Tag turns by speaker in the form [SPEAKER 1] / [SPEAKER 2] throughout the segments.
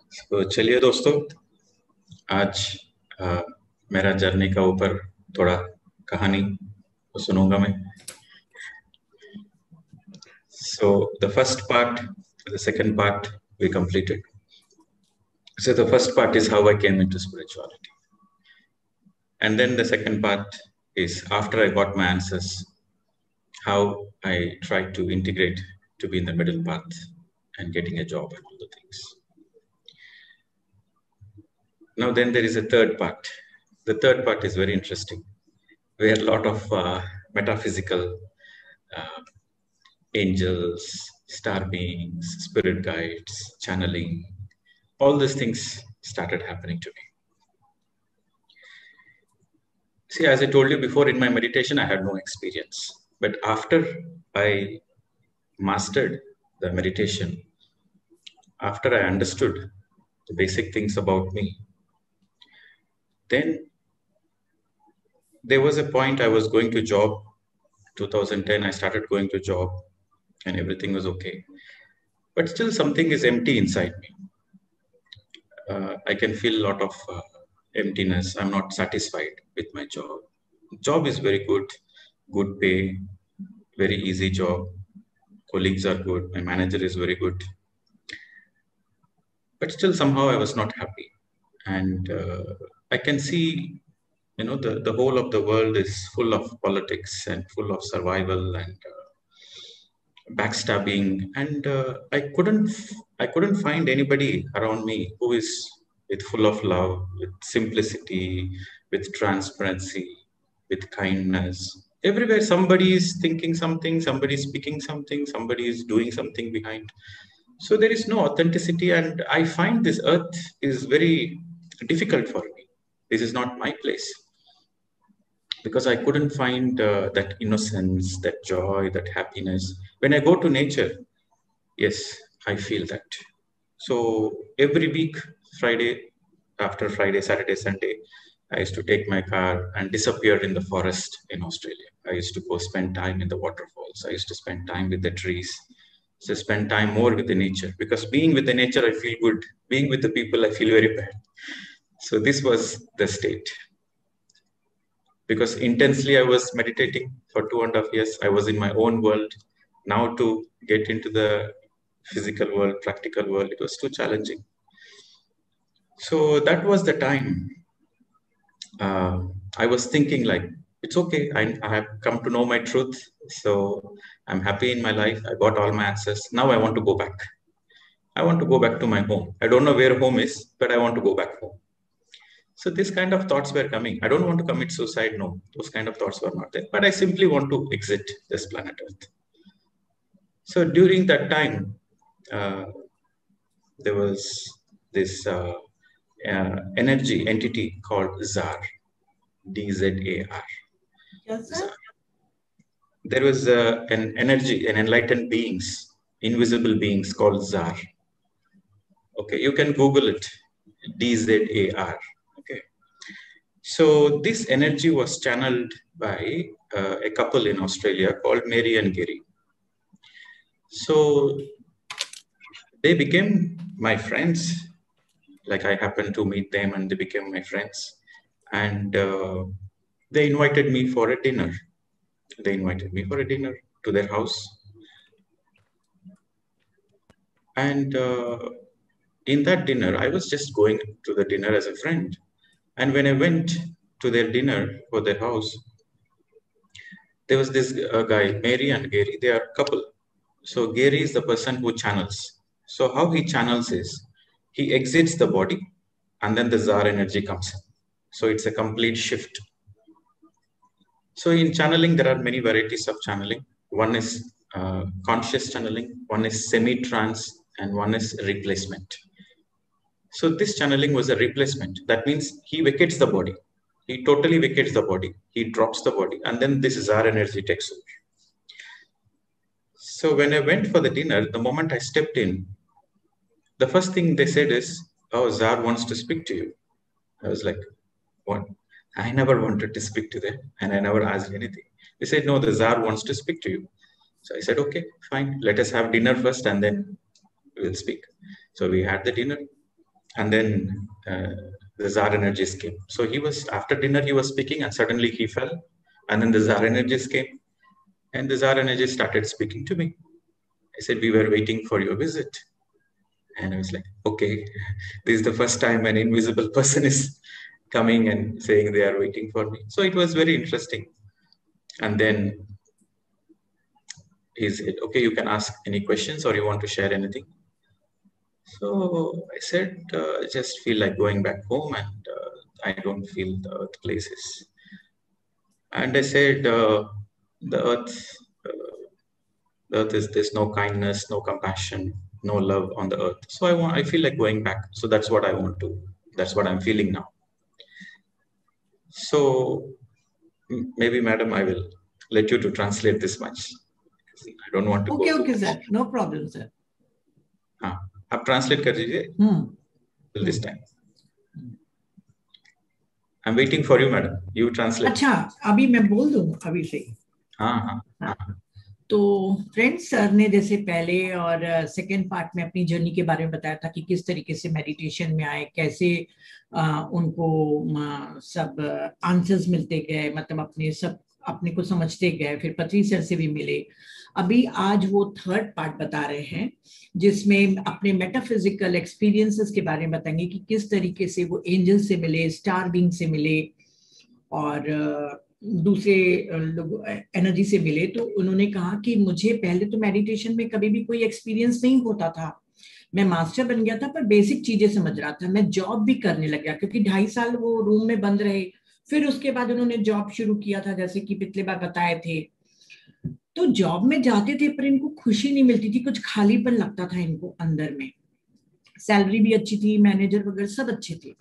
[SPEAKER 1] तो चलिए दोस्तों, आज मेरा जर्नी का ऊपर थोड़ा कहानी तो सुनूंगा मैं. So the first part, the second part we completed. So the first part is how I came into spirituality, and then the second part is after I got my answers, how I tried to integrate to be in the middle path and getting a job and all the things. Now then there is a third part. The third part is very interesting, where a lot of metaphysical uh, angels, star beings, spirit guides, channeling, all these things started happening to me. See, as I told you before, in my meditation, I had no experience. But after I mastered the meditation, after I understood the basic things about me, then there was a point I was going to job. 2010, I started going to job and everything was okay. But still something is empty inside me. I can feel a lot of emptiness. I'm not satisfied with my job. Job is very good pay, very easy job. Colleagues are good. My manager is very good. But still somehow I was not happy. And I can see, the whole of the world is full of politics and full of survival and backstabbing. And I couldn't find anybody around me who is with full of love, with simplicity, with transparency, with kindness. Everywhere somebody is thinking something, somebody is speaking something, somebody is doing something behind. So there is no authenticity, and I find this earth is very difficult for me. This is not my place because I couldn't find that innocence, that joy, that happiness. When I go to nature, yes, I feel that. So every week, Friday, after Friday, Saturday, Sunday, I used to take my car and disappear in the forest in Australia. I used to go spend time in the waterfalls. I used to spend time with the trees. So spend time more with the nature, because being with the nature, I feel good. Being with the people, I feel very bad. So this was the state. Because intensely I was meditating for 2.5 years. I was in my own world. Now to get into the physical world, practical world, it was too challenging. So that was the time I was thinking like, it's okay. I have come to know my truth. So I'm happy in my life. I got all my answers. Now I want to go back. I want to go back to my home. I don't know where home is, but I want to go back home. So this kind of thoughts were coming. I don't want to commit suicide. No, those kind of thoughts were not there. But I simply want to exit this planet Earth. So during that time, uh, there was this energy entity called ZAR, DZAR.
[SPEAKER 2] Yes, sir.
[SPEAKER 1] ZAR. There was an energy, an enlightened beings, invisible beings called ZAR. Okay, you can Google it, DZAR. Okay. So this energy was channeled by a couple in Australia called Mary and Gary. So they became my friends. Like I happened to meet them and they became my friends. And they invited me for a dinner. They invited me for a dinner to their house. And in that dinner, I was just going to the dinner as a friend. And when I went to their dinner for their house, there was this guy, Mary and Gary. They are a couple. So Gary is the person who channels. So how he channels is he exits the body and then the ZAR energy comes in. So it's a complete shift. So in channeling, there are many varieties of channeling. One is conscious channeling, one is semi-trance, and one is replacement. So this channeling was a replacement. That means he vacates the body. He totally vacates the body. He drops the body, and then this ZAR energy takes over. So when I went for the dinner, the moment I stepped in, the first thing they said is, "Oh, ZAR wants to speak to you." I was like, "What?" I never wanted to speak to them, and I never asked anything. They said, "No, the ZAR wants to speak to you." So I said, "Okay, fine. Let us have dinner first, and then we'll speak." So we had the dinner. And then the Tsar energies came. So he was, after dinner, he was speaking, and suddenly he fell. And then the Tsar energies came, and the Tsar energies started speaking to me. I said, "We were waiting for your visit." And I was like, okay, this is the first time an invisible person is coming and saying they are waiting for me. So it was very interesting. And then he said, okay, you can ask any questions or you want to share anything. So I said, I just feel like going back home, and I don't feel the earth places. And I said, the earth, the earth is, there's no kindness, no compassion, no love on the earth. So I feel like going back. So that's what I want to, that's what I'm feeling now. So maybe, madam, I will let you to translate this much. I don't want to
[SPEAKER 2] okay,
[SPEAKER 1] go
[SPEAKER 2] okay,
[SPEAKER 1] too
[SPEAKER 2] sir.
[SPEAKER 1] much.
[SPEAKER 2] No problem, sir.
[SPEAKER 1] हाँ, आप translate कर दीजिए this time. I'm waiting for you, madam. You translate.
[SPEAKER 2] अच्छा, अभी मैं बोल दूं अभी से.
[SPEAKER 1] हाँ.
[SPEAKER 2] तो फ्रेंड्स, सर ने जैसे पहले और सेकेंड पार्ट में अपनी जर्नी के बारे में बताया था कि किस तरीके से मेडिटेशन में आए, कैसे उनको सब आंसर्स मिलते गए, मतलब अपने को समझते गए, फिर पृथ्वी सर से भी मिले. अभी आज वो थर्ड पार्ट बता रहे हैं जिसमें अपने मेटाफिजिकल एक्सपीरियंसेस के बारे में बताएंगे कि किस तरीके से वो एंजल से मिले, स्टार बीइंग से मिले और दूसरे लोग एनर्जी से मिले. तो उन्होंने कहा कि मुझे पहले तो मेडिटेशन में कभी भी कोई एक्सपीरियंस नहीं होता था. मैं मास्टर बन गया था पर बेसिक चीजें समझ रहा था. मैं जॉब भी करने लग गया क्योंकि 2.5 साल वो रूम में बंद रहे. फिर उसके बाद उन्होंने जॉब शुरू किया था, जैसे कि पिछले बार बताए थे. तो जॉब में जाते थे पर इनको खुशी नहीं मिलती थी, कुछ खालीपन लगता था इनको अंदर में. सैलरी भी अच्छी थी, मैनेजर वगैरह सब अच्छे थे,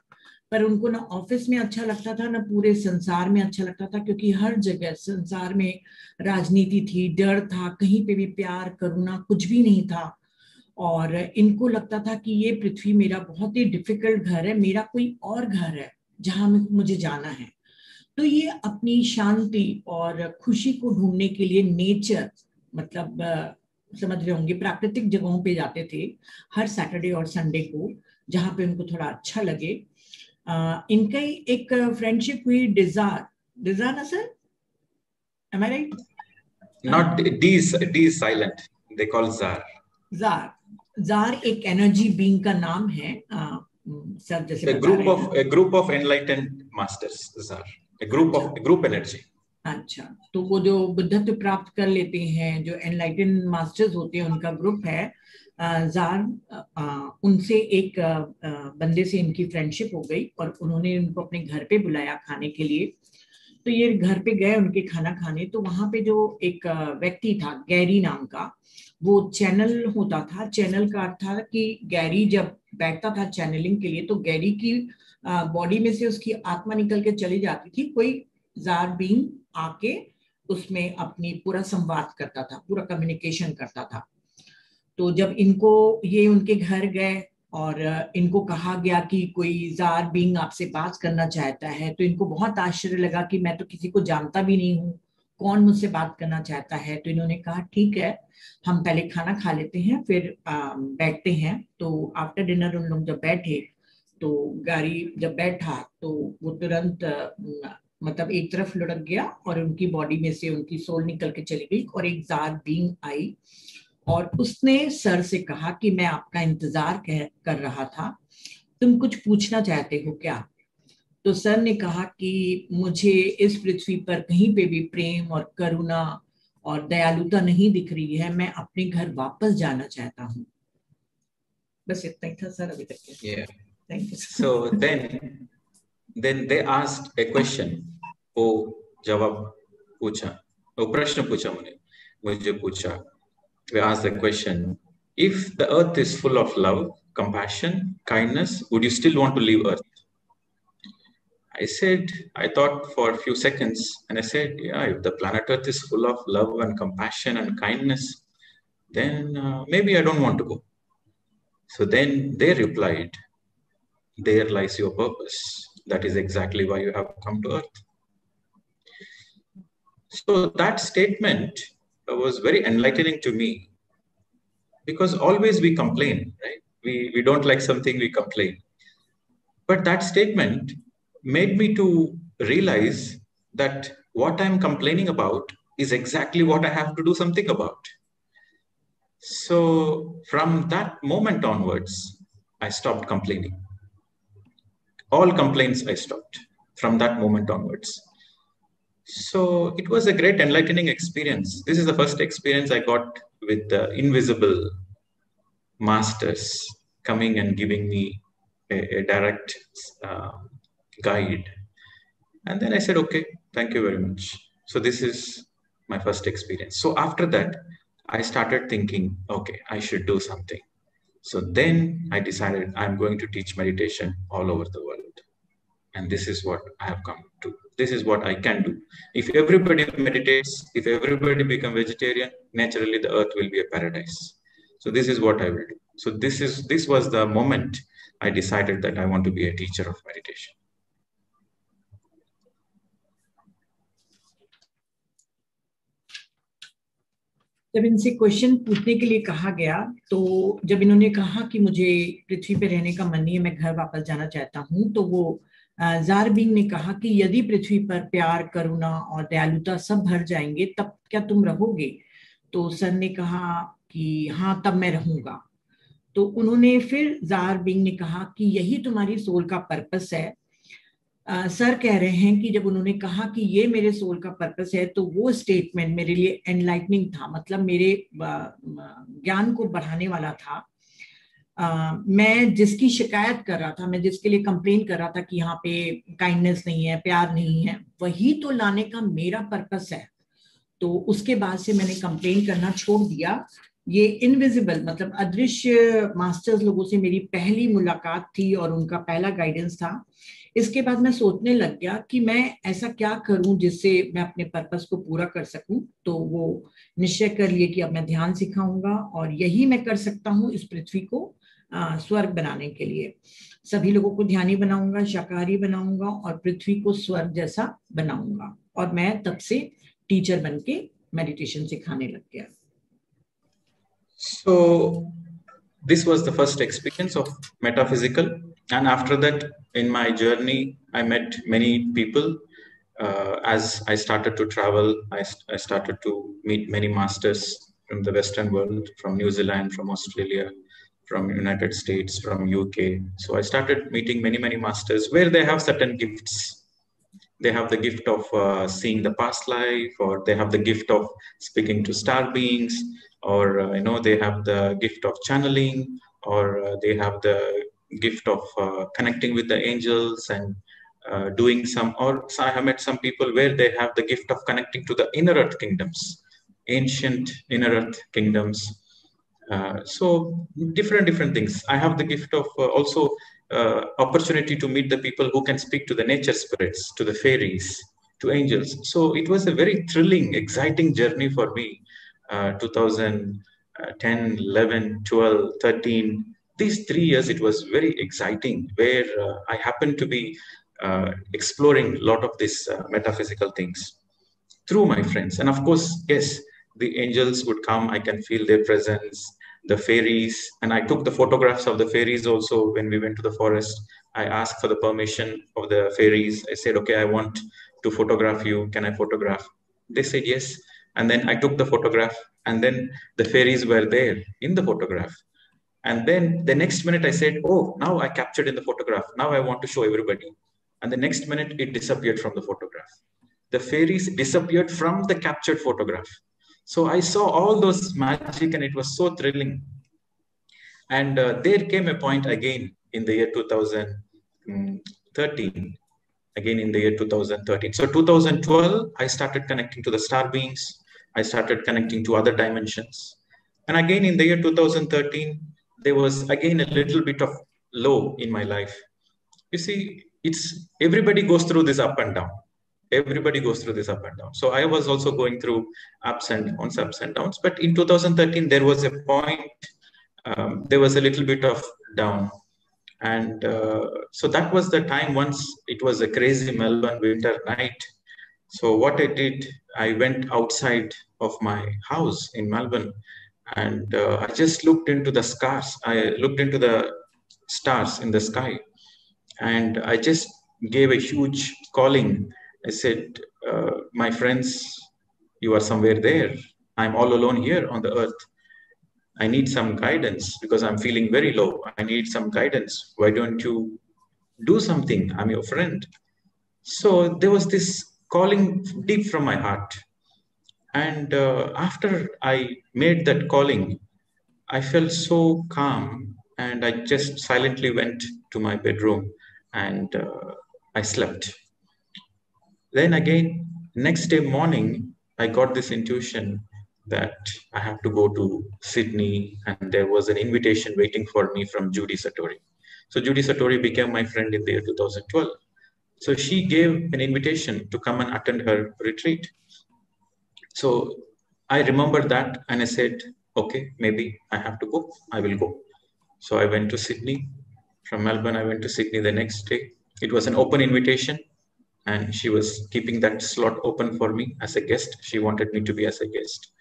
[SPEAKER 2] पर उनको ना ऑफिस में अच्छा लगता था ना पूरे संसार में अच्छा लगता था, क्योंकि हर जगह संसार में राजनीति थी, डर था, कहीं पे भी प्यार करुणा कुछ भी नहीं था. और इनको लगता था कि ये पृथ्वी मेरा बहुत ही डिफिकल्ट घर है, मेरा कोई और घर है जहां मुझे जाना है. तो ये अपनी शांति और खुशी को ढूंढने के लिए नेचर, मतलब समझ रहे होंगे, प्राकृतिक जगहों पे जाते थे हर सैटरडे और संडे को, जहां पे उनको थोड़ा अच्छा लगे. इनका ही एक फ्रेंडशिप हुई डिजार ना sir, am I right?
[SPEAKER 1] Not D is silent. They call Zar.
[SPEAKER 2] Jar एक एनर्जी बीइंग का नाम है. सर जैसे
[SPEAKER 1] a group of enlightened masters. Zar, a group energy.
[SPEAKER 2] अच्छा, तो वो जो बुद्धत्व प्राप्त कर लेते हैं, जो एनलाइटेंड मास्टर्स होते हैं, उनका ग्रुप है जार. उनसे एक बंदे से इनकी फ्रेंडशिप हो गई और उन्होंने उनको अपने घर पे बुलाया खाने के लिए. तो ये घर पे गए उनके खाना खाने. तो वहां पे जो एक व्यक्ति था गैरी नाम का, वो चैनल होता था. चैनल का अर्थ था कि गैरी जब बैठता था चैनलिंग के लिए तो गैरी की बॉडी में से उसकी आत्मा निकल के चली जाती थी, कोई जार बीइंग आके उसमें अपनी पूरा संवाद करता था, पूरा कम्युनिकेशन करता था. तो जब इनको ये उनके घर गए और इनको कहा गया कि कोई जार बीइंग आपसे बात करना चाहता है, तो इनको बहुत आश्चर्य लगा कि मैं तो किसी को जानता भी नहीं हूँ, कौन मुझसे बात करना चाहता है. तो इन्होंने कहा ठीक है, हम पहले खाना खा लेते हैं फिर बैठते हैं. तो आफ्टर डिनर उन लोग जब बैठे तो गाड़ी जब बैठा तो वो तुरंत मतलब एक तरफ लुढ़क गया और उनकी बॉडी में से उनकी सोल निकल के चली गई और एक जार बीइंग आई और उसने सर से कहा कि मैं आपका इंतजार कर रहा था, तुम कुछ पूछना चाहते हो क्या? तो सर ने कहा कि मुझे इस पृथ्वी पर कहीं पे भी प्रेम और करुणा और दयालुता नहीं दिख रही है, मैं अपने घर वापस जाना चाहता हूँ. बस इतना ही था सर अभी तक.
[SPEAKER 1] Yeah.
[SPEAKER 2] Thank you.
[SPEAKER 1] So then they asked a question. वो जवाब पूछा, वो प्रश्न पूछा मुझे पूछा. We asked the question, if the earth is full of love, compassion, kindness, would you still want to leave earth? I said, I thought for a few seconds and I said, yeah, if the planet earth is full of love and compassion and kindness, then maybe I don't want to go. So then they replied, there lies your purpose. That is exactly why you have come to earth. So that statement was very enlightening to me, because always we complain, right? We don't like something, we complain. But that statement made me to realize that what I'm complaining about is exactly what I have to do something about. So from that moment onwards, I stopped complaining. All complaints I stopped from that moment onwards. So it was a great enlightening experience. This is the first experience I got with the invisible masters coming and giving me a direct uh, guide. And then I said, okay, thank you very much. So this is my first experience. So after that, I started thinking, okay, I should do something. So then I decided I'm going to teach meditation all over the world. And this is what I have come to. This is what I can do. If everybody meditates, if everybody become vegetarian, naturally the earth will be a paradise. So this is what I will do. So this was the moment I decided that I want to be a teacher of meditation.
[SPEAKER 2] जब इनसे question पूछने के लिए कहा गया, तो जब इन्होंने कहा कि मुझे पृथ्वी पे रहने का मन नहीं है, मैं घर वापस जाना चाहता हूँ, तो वो ज़ारबिंग ने कहा कि यदि पृथ्वी पर प्यार, करुणा और दयालुता सब भर जाएंगे, तब क्या तुम रहोगे? तो सर ने कहा कि हाँ, तब मैं रहूंगा। तो उन्होंने फिर ज़ारबिंग ने कहा कि यही तुम्हारी सोल का पर्पस है। सर कह रहे हैं कि जब उन्होंने कहा कि ये मेरे सोल का पर्पस है, तो वो स्टेटमेंट मेरे लिए एनलाइटनिंग था, मतलब मेरे ज्ञान को बढ़ाने वाला था। मैं जिसकी शिकायत कर रहा था, मैं जिसके लिए कंप्लेन कर रहा था कि यहाँ पे काइंडनेस नहीं है, प्यार नहीं है, वही तो लाने का मेरा पर्पस है। तो उसके बाद से मैंने कंप्लेन करना छोड़ दिया। ये इनविजिबल मतलब अदृश्य मास्टर्स लोगों से मेरी पहली मुलाकात थी और उनका पहला गाइडेंस था। इसके बाद मैं सोचने लग गया कि मैं ऐसा क्या करूं जिससे मैं अपने पर्पस को पूरा कर सकूं। तो वो निश्चय कर लिए कि अब मैं ध्यान सिखाऊंगा और यही मैं कर सकता हूं इस पृथ्वी को स्वर्ग बनाने के लिए। सभी लोगों को ध्यानी बनाऊंगा, शाकाहारी बनाऊंगा और पृथ्वी को स्वर्ग जैसा बनाऊंगा। और मैं तब से टीचर बन के मेडिटेशन सिखाने लग गया।
[SPEAKER 1] So this was the first experience of metaphysical, and after that in my journey I met many people. As I started to travel, I started to meet many masters from the Western world, from New Zealand, from Australia, from United States, from UK. So I started meeting many masters where they have certain gifts. They have the gift of seeing the past life, or they have the gift of speaking to star beings, or they have the gift of channeling, or they have the gift of connecting with the angels and doing some. Or so I have met some people where they have the gift of connecting to the inner earth kingdoms, ancient inner earth kingdoms. So different things. I have the gift of also opportunity to meet the people who can speak to the nature spirits, to the fairies, to angels. So it was a very thrilling, exciting journey for me. 2010, 11, 12, 13. These 3 years, it was very exciting, where I happened to be exploring a lot of these metaphysical things through my friends. And of course, yes, the angels would come. I can feel their presence, the fairies. And I took the photographs of the fairies also when we went to the forest. I asked for the permission of the fairies. I said, okay, I want to photograph you. Can I photograph? They said yes. And then I took the photograph, and then the fairies were there in the photograph. And then the next minute I said, oh, now I captured in the photograph. Now I want to show everybody. And the next minute it disappeared from the photograph. The fairies disappeared from the captured photograph. So I saw all those magic, and it was so thrilling. And there came a point again in the year 2013. Again in the year 2013. So 2012, I started connecting to the star beings. I started connecting to other dimensions. And again in the year 2013, there was again a little bit of low in my life. You see, it's everybody goes through this up and down. Everybody goes through this up and down. So I was also going through ups and downs. But in 2013, there was a point, there was a little bit of down. And so that was the time once it was a crazy Melbourne winter night. So what I did, I went outside of my house in Melbourne, and I just looked into the stars. I looked into the stars in the sky. And I just gave a huge calling. I said, my friends, you are somewhere there. I'm all alone here on the earth. I need some guidance because I'm feeling very low. I need some guidance. Why don't you do something? I'm your friend. So there was this calling deep from my heart. And after I made that calling, I felt so calm, and I just silently went to my bedroom and I slept. Then again, next day morning, I got this intuition that I have to go to Sydney, and there was an invitation waiting for me from Judy Satori. So Judy Satori became my friend in the year 2012. So she gave an invitation to come and attend her retreat. So I remember that and I said, okay, maybe I have to go. I will go. So I went to Sydney. From Melbourne, I went to Sydney the next day. It was an open invitation, and she was keeping that slot open for me as a guest. She wanted me to be as a guest.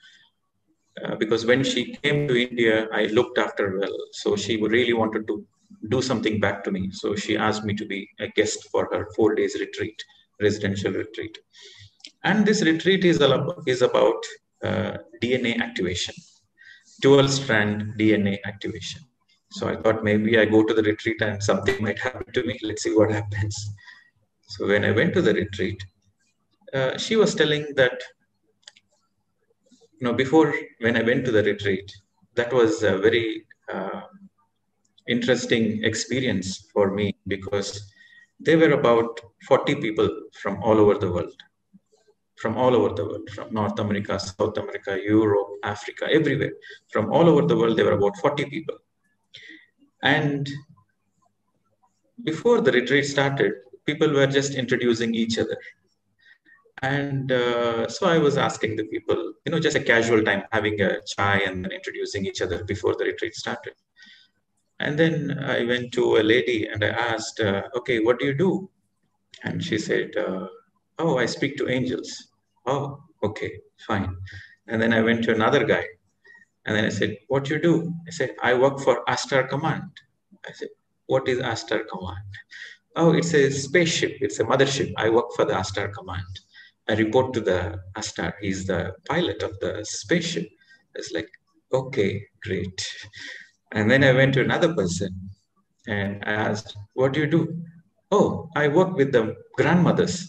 [SPEAKER 1] Because when she came to India, I looked after well. So she really wanted to do something back to me. So she asked me to be a guest for her 4 days retreat, residential retreat. And this retreat is about DNA activation, dual strand DNA activation. So I thought maybe I go to the retreat and something might happen to me. Let's see what happens. So when I went to the retreat, she was telling that, before when I went to the retreat, that was a very interesting experience for me because there were about 40 people from all over the world, from North America, South America, Europe, Africa, everywhere. From all over the world, there were about 40 people. And before the retreat started, people were just introducing each other. And so I was asking the people, just a casual time, having a chai and then introducing each other before the retreat started. And then I went to a lady and I asked, okay, what do you do? And she said, oh, I speak to angels. Oh, okay, fine. And then I went to another guy. And then I said, what do you do? I said, I work for Astar Command. I said, what is Astar Command? Oh, it's a spaceship. It's a mothership. I work for the Astar Command. I report to the Astar. He's the pilot of the spaceship. It's like, okay, great. And then I went to another person and I asked, what do you do? Oh, I work with the grandmothers.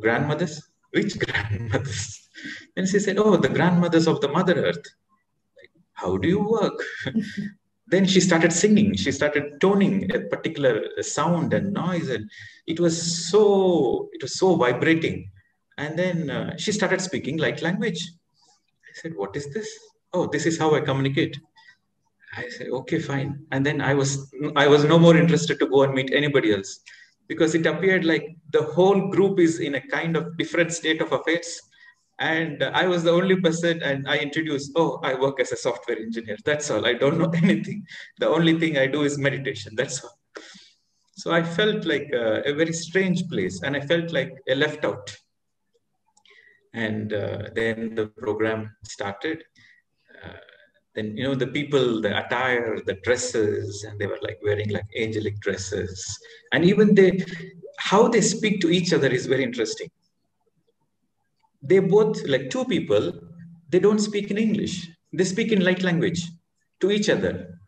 [SPEAKER 1] Grandmothers? Which grandmothers? And she said, oh, the grandmothers of the Mother Earth. How do you work? Then she started singing. She started toning a particular sound and noise, and it was so vibrating. And then she started speaking light language. I said, "What is this?" Oh, this is how I communicate. I said, "Okay, fine." And then I was no more interested to go and meet anybody else because it appeared like the whole group is in a kind of different state of affairs. And I was the only person, and I introduced, oh, I work as a software engineer. That's all. I don't know anything. The only thing I do is meditation. That's all. So I felt like a very strange place, and I felt like a left out. And then the program started. Then the people, the attire, the dresses, and they were like wearing like angelic dresses, and even how they speak to each other is very interesting. They both, like two people, they don't speak in English. They speak in light language to each other.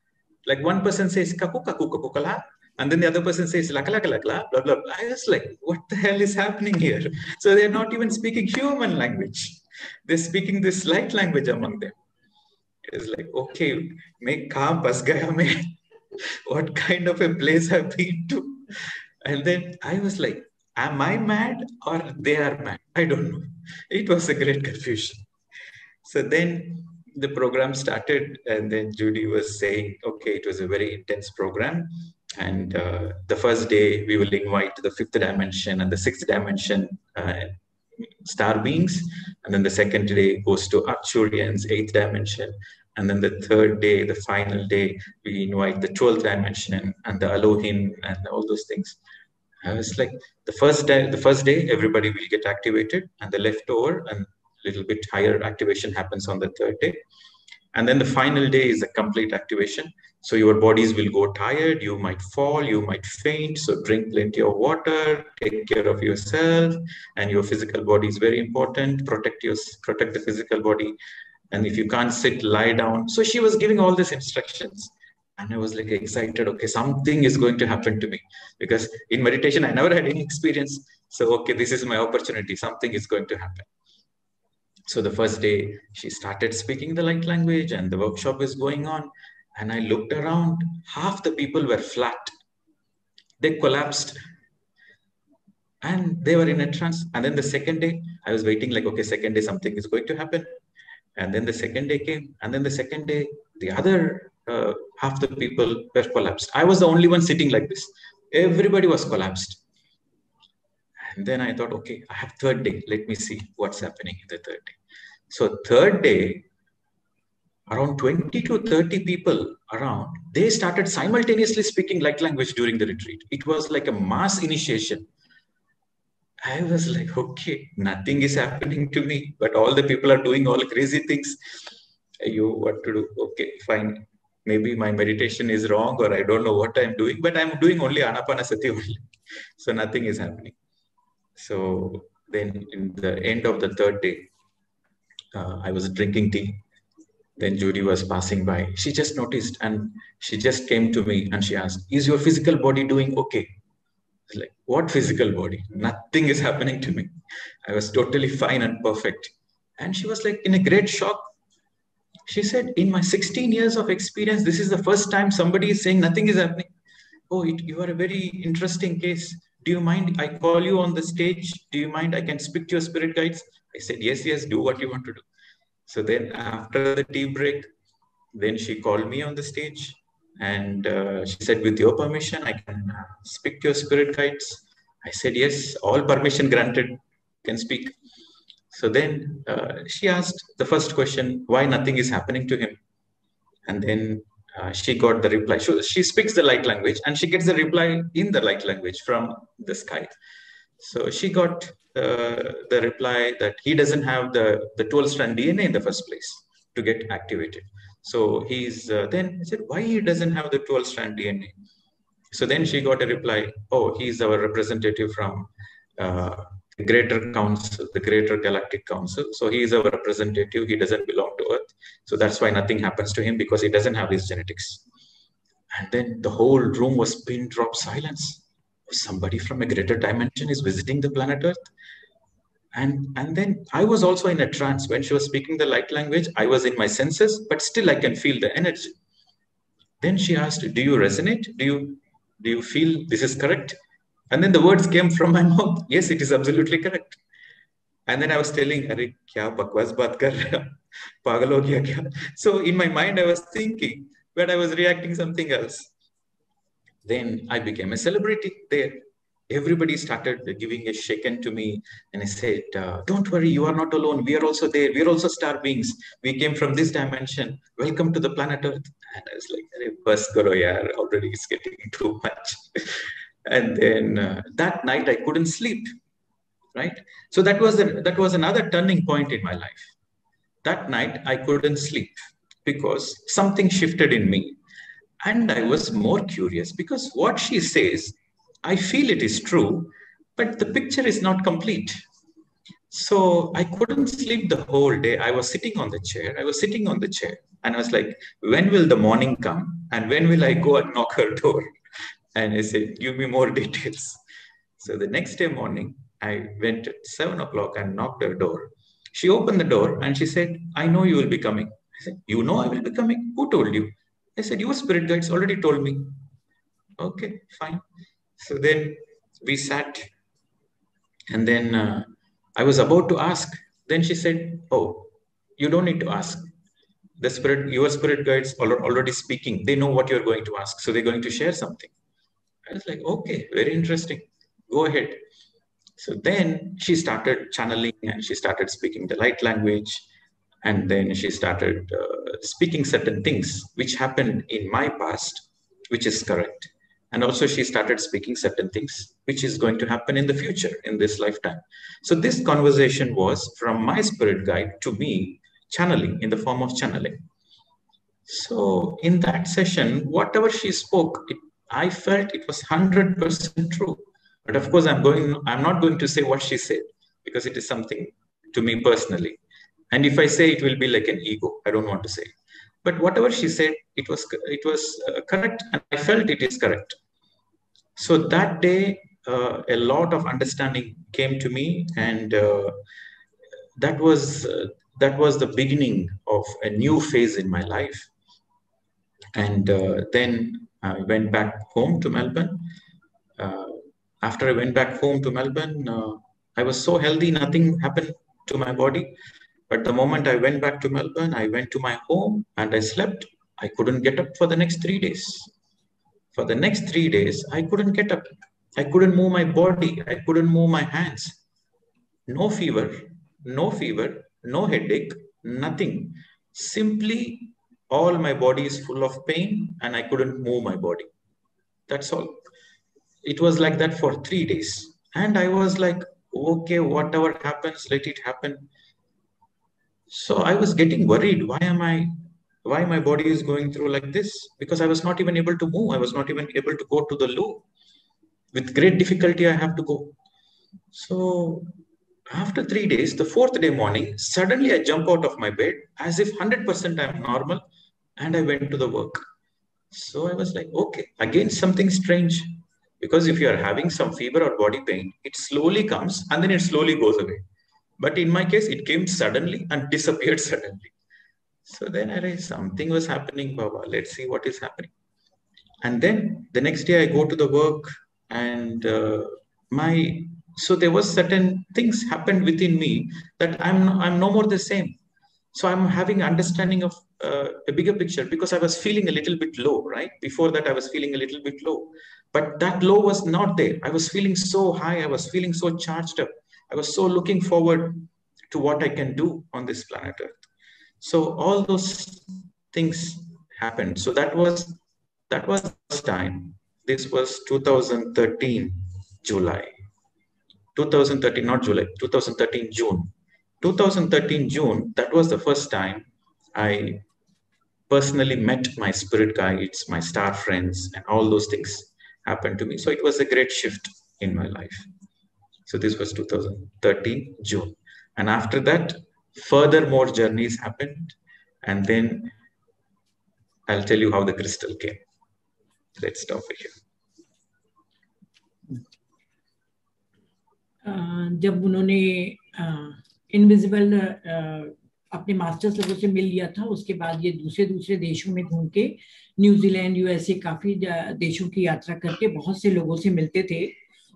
[SPEAKER 1] Like one person says kaku kaku kaku kala, and then the other person says lakala kala kala, blah blah. I was like, what the hell is happening here? So they're not even speaking human language. They're speaking this light language among them. It's like, okay, make kaam bas gaya mein. What kind of a place I've been to? And then I was like, am I mad or they are mad? I don't know. It was a great confusion. So then the program started, and then Judy was saying, okay, it was a very intense program. And the first day, we will invite the fifth dimension and the sixth dimension star beings. And then the second day goes to Arcturians, eighth dimension. And then the third day, the final day, we invite the 12th dimension and the Elohim and all those things. I was like, the first day, everybody will get activated, and the leftover and little bit higher activation happens on the third day. And then the final day is a complete activation. So your bodies will go tired, you might fall, you might faint. So drink plenty of water, take care of yourself, and your physical body is very important. Protect the physical body. And if you can't sit, lie down. So she was giving all these instructions. And I was like excited, okay, something is going to happen to me. Because in meditation, I never had any experience. So, okay, this is my opportunity. Something is going to happen. So the first day, she started speaking the light language and the workshop is going on. And I looked around, half the people were flat. They collapsed and they were in a trance. And then the second day, I was waiting like, okay, second day, something is going to happen. And then the second day came. And then the second day, the other half the people were collapsed. I was the only one sitting like this. Everybody was collapsed. And then I thought, okay, I have third day. Let me see what's happening in the third day. So third day, around 20 to 30 people around, they started simultaneously speaking light language during the retreat. It was like a mass initiation. I was like, okay, nothing is happening to me, but all the people are doing all crazy things. What to do? Okay, fine. Maybe my meditation is wrong or I don't know what I'm doing, but I'm doing only Anapanasati only. So nothing is happening. So then in the end of the third day, I was drinking tea. Then Judy was passing by. She just noticed and she just came to me and she asked, is your physical body doing okay? I was like, what physical body? Nothing is happening to me. I was totally fine and perfect. And she was like in a great shock. She said, in my 16 years of experience, this is the first time somebody is saying nothing is happening. Oh, you are a very interesting case. Do you mind I call you on the stage? Do you mind I can speak to your spirit guides? I said, yes, do what you want to do. So then after the tea break, then she called me on the stage and she said, with your permission, I can speak to your spirit guides. I said, yes, all permission granted, can speak. So then she asked the first question, why nothing is happening to him? And then she got the reply. She speaks the light language and she gets the reply in the light language from the sky. So she got the reply that he doesn't have the 12-strand DNA in the first place to get activated. So he's then I said, why he doesn't have the 12-strand DNA? So then she got a reply, oh, he's our representative from the Greater Council, the Greater Galactic Council. So he is our representative. He doesn't belong to Earth. So that's why nothing happens to him because he doesn't have his genetics. And then the whole room was pin drop silence. Somebody from a greater dimension is visiting the planet Earth. And then I was also in a trance. When she was speaking the light language, I was in my senses, but still I can feel the energy. Then she asked, do you resonate? Do you feel this is correct? And then the words came from my mouth. Yes, it is absolutely correct. And then I was telling, Arey, kya bakwas baat kar raha? Pagal ho gaya kya? So in my mind, I was thinking, but I was reacting something else. Then I became a celebrity there. Everybody started giving a shaken to me. And I said, don't worry, you are not alone. We are also there. We are also star beings. We came from this dimension. Welcome to the planet Earth. And I was like, bas karo yaar, already it's getting too much. And then that night I couldn't sleep, right? So that was another turning point in my life. That night I couldn't sleep because something shifted in me. And I was more curious because what she says, I feel it is true, but the picture is not complete. So I couldn't sleep the whole day. I was sitting on the chair. And I was like, when will the morning come? And when will I go and knock her door? And I said, give me more details. So the next day morning, I went at 7 o'clock and knocked her door. She opened the door and she said, I know you will be coming. I said, you know I will be coming? Who told you? I said, your spirit guides already told me. Okay, fine. So then we sat and then I was about to ask. Then she said, oh, you don't need to ask. Your spirit guides are already speaking. They know what you're going to ask. So they're going to share something. I was like, okay, very interesting. Go ahead. So then she started channeling and she started speaking the light language. And then she started speaking certain things which happened in my past, which is correct. And also she started speaking certain things which is going to happen in the future, in this lifetime. So this conversation was from my spirit guide to me, channeling, in the form of channeling. So in that session, whatever she spoke, I felt it was 100% true. But of course, I'm not going to say what she said because it is something to me personally. And if I say, it will be like an ego. I don't want to say. But whatever she said, it was correct, and I felt it is correct. So that day, a lot of understanding came to me, and that was uh, that was the beginning of a new phase in my life. And then I went back home to Melbourne. Uh, After I went back home to Melbourne, I was so healthy, nothing happened to my body. But the moment I went back to Melbourne, I went to my home and I slept. I couldn't get up for the next 3 days. For the next 3 days, I couldn't get up. I couldn't move my body. I couldn't move my hands. No fever, no headache, nothing. Simply, all my body is full of pain and I couldn't move my body. That's all. It was like that for 3 days. And I was like, okay, whatever happens, let it happen. So I was getting worried. Why my body is going through like this? Because I was not even able to move. I was not even able to go to the loo. With great difficulty, I have to go. So after 3 days, the fourth day morning, suddenly I jump out of my bed as if 100% I'm normal, and I went to the work. So I was like, okay, again, something strange. Because if you are having some fever or body pain, it slowly comes and then it slowly goes away. But in my case, it came suddenly and disappeared suddenly. So then I realized something was happening, Baba. Let's see what is happening. And then the next day I go to the work, and my so there was certain things happened within me that I'm no more the same. So I'm having understanding of a bigger picture, because I was feeling a little bit low, right? Before that I was feeling a little bit low, but that low was not there. I was feeling so high. I was feeling so charged up. I was so looking forward to what I can do on this planet Earth. So all those things happened. So that was the first time. This was 2013 July. 2013, not July, 2013 June. 2013 June, that was the first time I personally met my spirit guides, my star friends, and all those things happened to me. So it was a great shift in my life. So this was 2013 June. And after that, further more journeys happened. And then I'll tell you how the crystal came. Let's stop here.
[SPEAKER 2] जब उन्होंने invisible अपने masters लोगों से मिल लिया था, उसके बाद ये दूसरे देशों में घूम के न्यूजीलैंड, यूएसए, काफी देशों की यात्रा करके बहुत से लोगों से मिलते थे।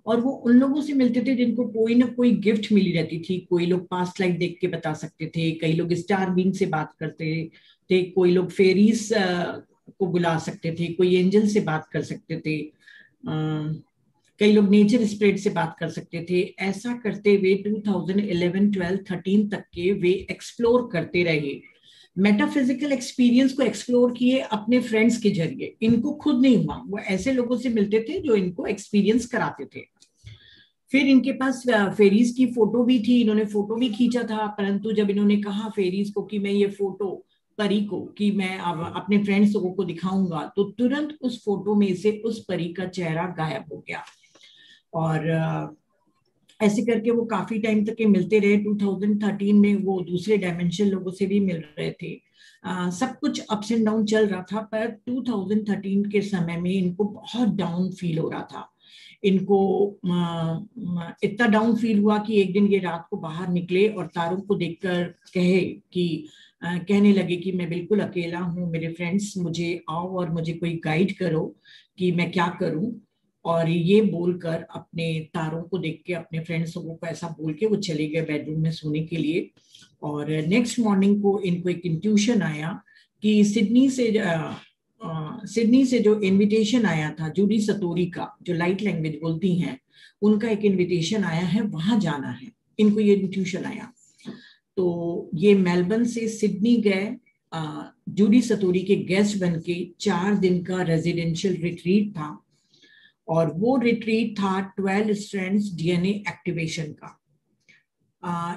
[SPEAKER 2] और वो उन लोगों से मिलते थे जिनको कोई ना कोई गिफ्ट मिली रहती थी। कोई लोग पास्ट लाइफ देख के बता सकते थे, कई लोग स्टार बीइंग से बात करते थे, कोई लोग फेरीज को बुला सकते थे, कोई एंजल से बात कर सकते थे, कई लोग नेचर स्पिरिट से बात कर सकते थे। ऐसा करते हुए 2011, 12, 13 तक के वे एक्सप्लोर करते रहे। मेटाफिजिकल एक्सपीरियंस को एक्सप्लोर किए अपने फ्रेंड्स के जरिए। इनको खुद नहीं हुआ, वो ऐसे लोगों से मिलते थे जो इनको एक्सपीरियंस कराते थे। फिर इनके पास फेरीज की फोटो भी थी, इन्होंने फोटो भी खींचा था। परंतु जब इन्होंने कहा फेरीज को कि मैं ये फोटो परी को कि मैं अब अपने फ्रेंड्स लोगों को दिखाऊंगा, तो तुरंत उस फोटो में से उस परी का चेहरा गायब हो गया। और ऐसे करके वो काफी टाइम तक के मिलते रहे। 2013 में वो दूसरे डायमेंशन लोगों से भी मिल रहे थे। सब कुछ अप्स एंड डाउन चल रहा था, पर 2013 के समय में इनको बहुत डाउन फील हो रहा था। इनको इतना डाउन फील हुआ कि एक दिन ये रात को बाहर निकले और तारों को देखकर कहने लगे कि मैं बिल्कुल अकेला हूँ, मेरे फ्रेंड्स मुझे आओ और मुझे कोई गाइड करो कि मैं क्या करूं। और ये बोलकर अपने तारों को देख के अपने फ्रेंड्स को ऐसा बोल के वो चले गए बेडरूम में सोने के लिए। और नेक्स्ट मॉर्निंग को इनको एक इंट्यूशन आया कि सिडनी से जो इनविटेशन आया था जूडी सतोरी का, जो लाइट लैंग्वेज बोलती हैं, उनका एक इनविटेशन आया है, वहां जाना है। इनको ये इंट्यूशन आया, तो ये मेलबर्न से सिडनी गए। जूडी सतोरी के गेस्ट बन के 4 दिन का रेजिडेंशियल रिट्रीट था, और वो रिट्रीट था 12 स्ट्रैंड्स डीएनए एक्टिवेशन का।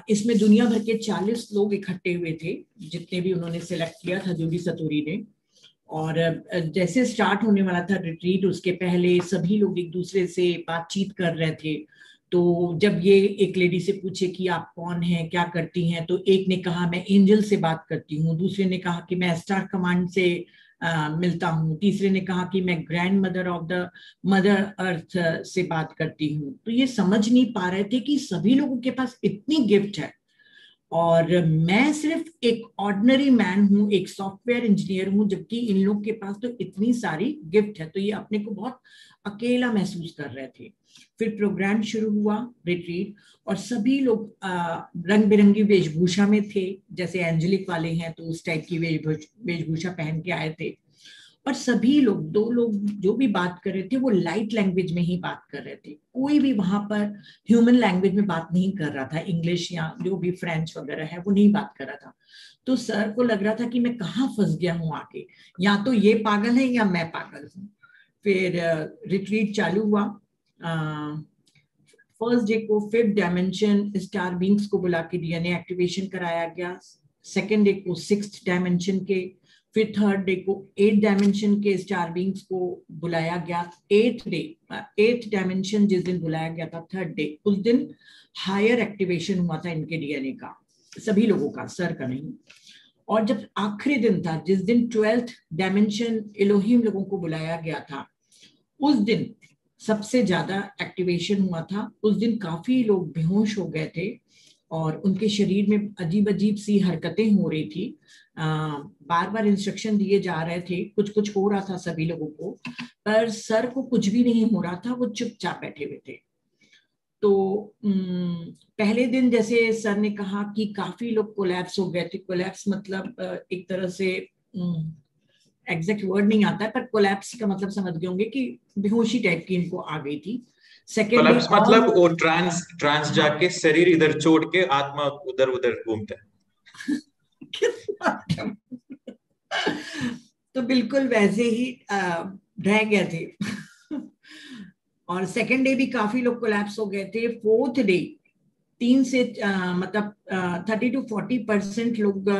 [SPEAKER 2] इसमें दुनिया भर के 40 लोग इकट्ठे हुए थे, जितने भी उन्होंने सिलेक्ट किया था जूडी सतोरी ने। और जैसे स्टार्ट होने वाला था रिट्रीट, उसके पहले सभी लोग एक दूसरे से बातचीत कर रहे थे। तो जब ये एक लेडी से पूछे कि आप कौन हैं, क्या करती हैं, तो एक ने कहा मैं एंजल से बात करती हूँ, दूसरे ने कहा कि मैं स्टार कमांड से मिलता हूँ, तीसरे ने कहा कि मैं grand mother of the mother earth से बात करती हूँ। तो ये समझ नहीं पा रहे थे कि सभी लोगों के पास इतनी गिफ्ट है और मैं सिर्फ एक ऑर्डिनरी मैन हूं, एक सॉफ्टवेयर इंजीनियर हूं, जबकि इन लोग के पास तो इतनी सारी गिफ्ट है। तो ये अपने को बहुत अकेला महसूस कर रहे थे। फिर प्रोग्राम शुरू हुआ, रिट्रीट, और सभी लोग रंग बिरंगी वेशभूषा में थे। जैसे एंजेलिक वाले हैं तो उस टाइप की वेशभूषा पहन के आए थे। और सभी लोग, दो लोग जो भी बात कर रहे थे वो लाइट लैंग्वेज में ही बात कर रहे थे। कोई भी वहां पर ह्यूमन लैंग्वेज में बात नहीं कर रहा था, इंग्लिश या जो भी फ्रेंच वगैरह है वो नहीं बात कर रहा था। तो सर को लग रहा था कि मैं कहाँ फंस गया हूँ आके, या तो ये पागल है या मैं पागल हूँ। फिर रिट्रीट चालू हुआ। फर्स्ट डे को फिफ्थ डायमेंशन स्टार बींग्स को बुला के डीएनए एक्टिवेशन कराया गया। सेकेंड डे को सिक्स्थ डायमेंशन के, फिर थर्ड डे को एट डायमेंशन के स्टार बींग्स को बुलाया गया। एट डायमेंशन जिस दिन बुलाया गया था, थर्ड डे, उस दिन हायर एक्टिवेशन हुआ था इनके डीएनए का, सभी लोगों का, सर का नहीं। और जब आखिरी दिन था, जिस दिन 12th डायमेंशन इलोहिम लोगों को बुलाया गया था, उस दिन सबसे ज्यादा एक्टिवेशन हुआ था। उस दिन काफी लोग बेहोश हो गए थे और उनके शरीर में अजीब अजीब सी हरकतें हो रही थी। बार बार इंस्ट्रक्शन दिए जा रहे थे, कुछ कुछ हो रहा था सभी लोगों को, पर सर को कुछ भी नहीं हो रहा था, वो चुपचाप बैठे हुए थे। तो पहले दिन जैसे सर ने कहा कि काफी लोग कोलैप्स हो गए थे। कोलैप्स मतलब एक तरह से एग्जैक्ट वर्ड नहीं आता है, पर कोलैप्स का मतलब समझ गए होंगे कि बेहोशी टाइप की इनको आ गई थी। सेकेंड डे
[SPEAKER 1] कोलैप्स मतलब
[SPEAKER 2] और
[SPEAKER 1] वो ट्रांस ट्रांस जाके शरीर इधर छोड़ के आत्मा उधर उधर घूमता है।
[SPEAKER 2] तो बिल्कुल वैसे ही रह गए थे। और सेकेंड डे भी काफी लोग कोलैप्स हो गए थे। फोर्थ डे 3 से मतलब 30 to 40% लोग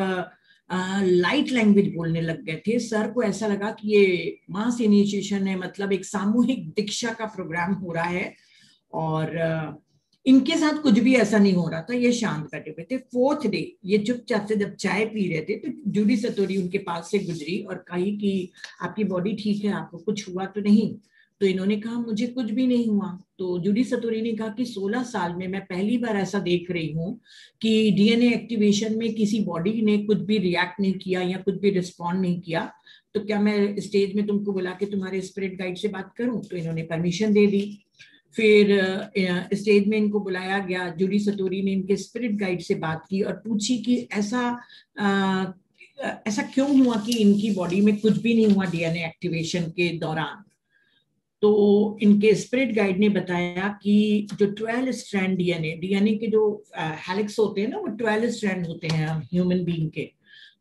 [SPEAKER 2] लाइट लैंग्वेज बोलने लग गए थे। सर को ऐसा लगा कि ये मास इनिशिएशन है, मतलब एक सामूहिक दीक्षा का प्रोग्राम हो रहा है। और इनके साथ कुछ भी ऐसा नहीं हो रहा था, ये शांत बैठे हुए थे। फोर्थ डे ये चुपचाप से जब चाय पी रहे थे तो जूडी सतोरी उनके पास से गुजरी और कही कि आपकी बॉडी ठीक है, आपको कुछ हुआ तो नहीं? तो इन्होंने कहा मुझे कुछ भी नहीं हुआ। तो जूडी सतोरी ने कहा कि 16 साल में मैं पहली बार ऐसा देख रही हूँ कि डीएनए एक्टिवेशन में किसी बॉडी ने कुछ भी रिएक्ट नहीं किया या कुछ भी रिस्पॉन्ड नहीं किया। तो क्या मैं स्टेज में तुमको बुला के तुम्हारे स्पिरिट गाइड से बात करूं? तो इन्होंने परमिशन दे दी। फिर स्टेज में इनको बुलाया गया। जूडी सतोरी ने इनके स्पिरिट गाइड से बात की और पूछी कि ऐसा क्यों हुआ कि इनकी बॉडी में कुछ भी नहीं हुआ डीएनए एक्टिवेशन के दौरान। तो इनके स्पिरिट गाइड ने बताया कि जो 12 स्ट्रैंड डीएनए के जो हेलिक्स होते हैं ना, वो 12 स्ट्रैंड होते हैं ह्यूमन बीइंग के।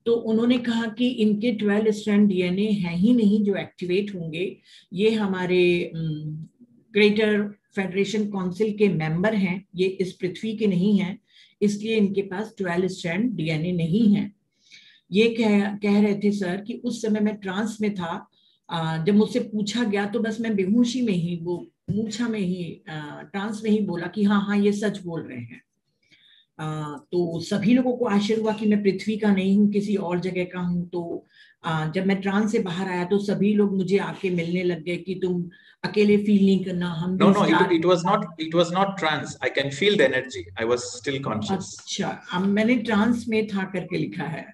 [SPEAKER 2] तो उन्होंने कहा कि इनके 12 स्ट्रैंड डीएनए हैं ही नहीं जो एक्टिवेट होंगे। ये हमारे ग्रेटर फेडरेशन काउंसिल के मेंबर हैं, ये इस पृथ्वी के नहीं हैं, इसलिए इनके पास 12 स्ट्रैंड डीएनए नहीं है। ये कह रहे थे सर कि उस समय मैं ट्रांस में था। जब मुझसे पूछा गया तो बस मैं बेहोशी में ही, वो मूर्छा में ही, ट्रांस में ही बोला कि हाँ हाँ ये सच बोल रहे हैं। तो सभी लोगों को आश्चर्य हुआ कि मैं पृथ्वी का नहीं हूँ, किसी और जगह का हूँ। तो जब मैं ट्रांस से बाहर आया तो सभी लोग मुझे आके मिलने लग गए कि तुम अकेले फील नहीं करना, हम
[SPEAKER 1] No,
[SPEAKER 2] भी
[SPEAKER 1] no,
[SPEAKER 2] star.
[SPEAKER 1] it was not trance. I can feel the energy. I was still conscious.
[SPEAKER 2] अच्छा, अब मैंने ट्रांस में था करके लिखा है।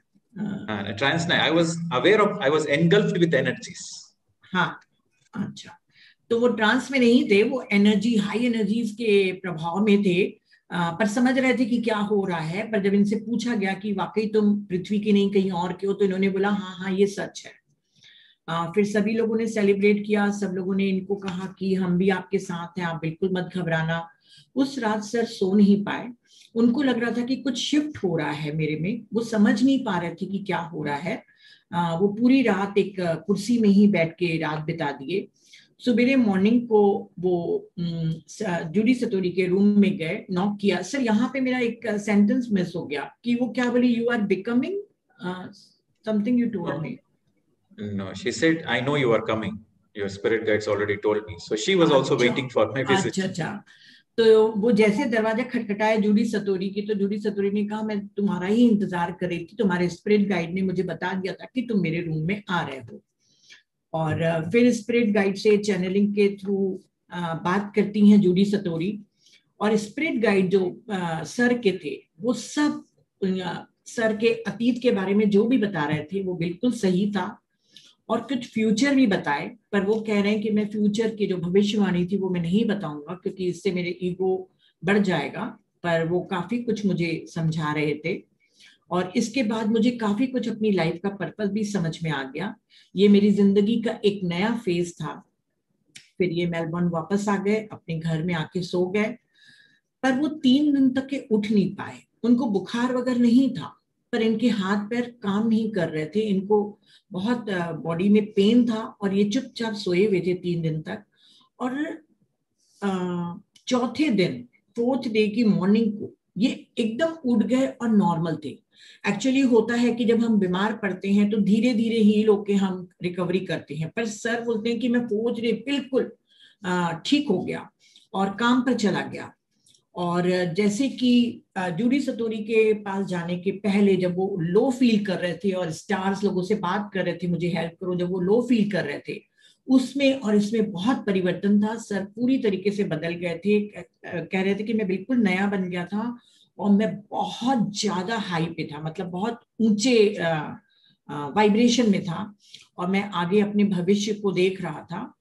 [SPEAKER 1] Trance, I was aware of, I was engulfed with energies.
[SPEAKER 2] हाँ, अच्छा। तो वो ट्रांस में नहीं थे, वो एनर्जी, हाई एनर्जीज के प्रभाव में थे। पर समझ रहे थे कि क्या हो रहा है। पर जब इनसे पूछा गया कि वाकई तुम पृथ्वी की नहीं कहीं और के हो, तो इन्होंने बोला हाँ हाँ ये सच है। फिर सभी लोगों ने सेलिब्रेट किया। सब लोगों ने इनको कहा कि हम भी आपके साथ हैं, आप बिल्कुल मत घबराना। उस रात सर सो नहीं पाए। उनको लग रहा था कि कुछ शिफ्ट हो रहा है मेरे में, वो समझ नहीं पा रहे थे कि क्या हो रहा है। वो पूरी रात एक कुर्सी में ही बैठ के रात बिता दिए। सुबेरे मॉर्निंग को वो जूडी सतोरी के रूम में गए, नॉक किया। सर यहाँ पे मेरा एक सेंटेंस मिस हो गया कि वो क्या बोली, you are becoming something, you told me.
[SPEAKER 1] No, she said, I know you are coming. Your spirit guides already told me. So she was also
[SPEAKER 2] अच्छा
[SPEAKER 1] waiting for my visit.
[SPEAKER 2] अच्छा। तो वो जैसे दरवाजा खटखटाया जूडी सतोरी की, तो जूडी सतोरी ने कहा मैं तुम्हारा ही इंतजार कर रही थी, तुम्हारे स्पिरिट गाइड ने मुझे बता दिया था कि तुम मेरे रूम में आ रहे हो। और फिर स्पिरिट गाइड से चैनलिंग के थ्रू बात करती हैं जूडी सतोरी। और स्पिरिट गाइड जो सर के थे, वो सब सर के अतीत के बारे में जो भी बता रहे थे वो बिल्कुल सही था। और कुछ फ्यूचर भी बताए, पर वो कह रहे हैं कि मैं फ्यूचर की जो भविष्यवाणी थी वो मैं नहीं बताऊंगा क्योंकि इससे मेरे ईगो बढ़ जाएगा। पर वो काफी कुछ मुझे समझा रहे थे और इसके बाद मुझे काफी कुछ अपनी लाइफ का पर्पस भी समझ में आ गया। ये मेरी जिंदगी का एक नया फेज था। फिर ये मेलबर्न वापस आ गए, अपने घर में आके सो गए। पर वो 3 दिन तक के उठ नहीं पाए। उनको बुखार वगैरह नहीं था, पर इनके हाथ पैर काम नहीं कर रहे थे, इनको बहुत बॉडी में पेन था और ये चुपचाप सोए हुए थे 3 दिन तक। और चौथे दिन, 4th डे की मॉर्निंग को ये एकदम उठ गए और नॉर्मल थे। एक्चुअली होता है कि जब हम बीमार पड़ते हैं तो धीरे धीरे हील होके हम रिकवरी करते हैं, पर सर बोलते हैं कि मैं 4th डे बिल्कुल ठीक हो गया और काम पर चला गया। और जैसे कि जूडी सतोरी के पास जाने के पहले जब वो लो फील कर रहे थे और स्टार्स लोगों से बात कर रहे थे मुझे हेल्प करो, जब वो लो फील कर रहे थे, उसमें और इसमें बहुत परिवर्तन था। सर पूरी तरीके से बदल गए थे। कह रहे थे कि मैं बिल्कुल नया बन गया था और मैं बहुत ज्यादा हाई पे था, मतलब बहुत ऊंचे वाइब्रेशन में था और मैं आगे अपने भविष्य को देख रहा था।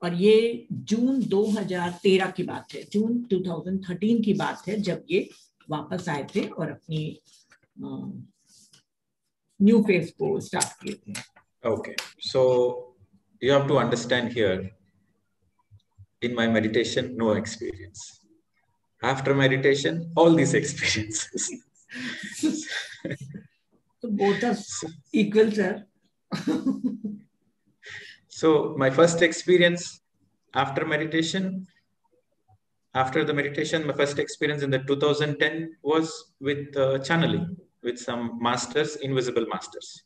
[SPEAKER 2] और ये जून 2013 की बात है, जून 2013 की बात है जब ये वापस आए थे और अपनी न्यू फेज को स्टार्ट किए थे।
[SPEAKER 1] Okay, so you have to understand here, in my meditation, no experience. After meditation, all these experiences.
[SPEAKER 2] So both are equal, sir.
[SPEAKER 1] So my first experience after meditation, after the meditation, my first experience in the 2010 was with channeling with some masters, invisible masters.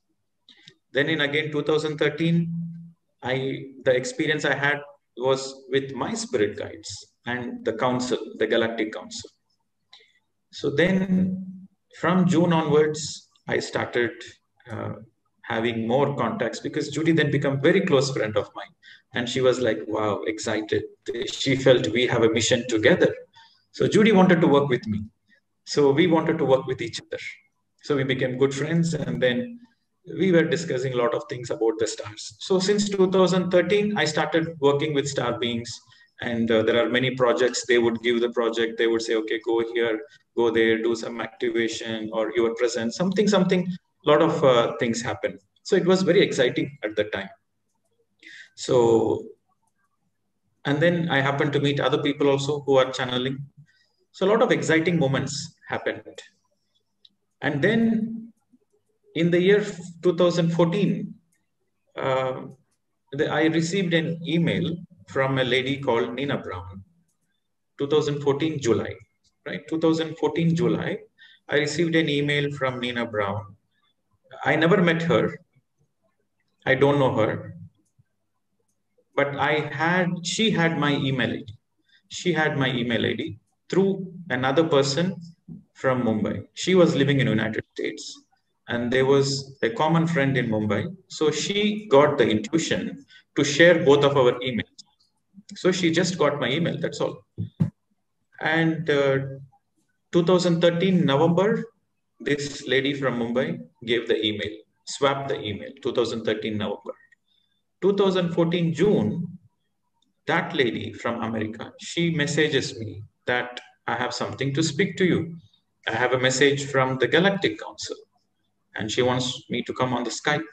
[SPEAKER 1] Then in again 2013, the experience I had was with my spirit guides and the council, the Galactic Council. So then from June onwards, I started having more contacts because Judy then became very close friend of mine. And she was like, wow, excited. She felt we have a mission together. So Judy wanted to work with me. So we wanted to work with each other. So we became good friends. And then we were discussing a lot of things about the stars. So since 2013, I started working with star beings. And there are many projects. They would give the project. They would say, okay, go here, go there, do some activation or your presence, something. A lot of things happen. So it was very exciting at that time. So, and then I happened to meet other people also who are channeling. So a lot of exciting moments happened. And then in the year 2014, I received an email from a lady called Nina Brown. 2014 July, right? 2014 July, I received an email from Nina Brown. I never met her. I don't know her. But she had my email ID. She had my email ID through another person from Mumbai. She was living in the United States and there was a common friend in Mumbai. So she got the intuition to share both of our emails. So she just got my email, that's all. And 2013 November, this lady from Mumbai gave the email, swapped the email, 2013 November. 2014 June, that lady from America, she messages me that I have something to speak to you. I have a message from the Galactic Council and she wants me to come on the Skype.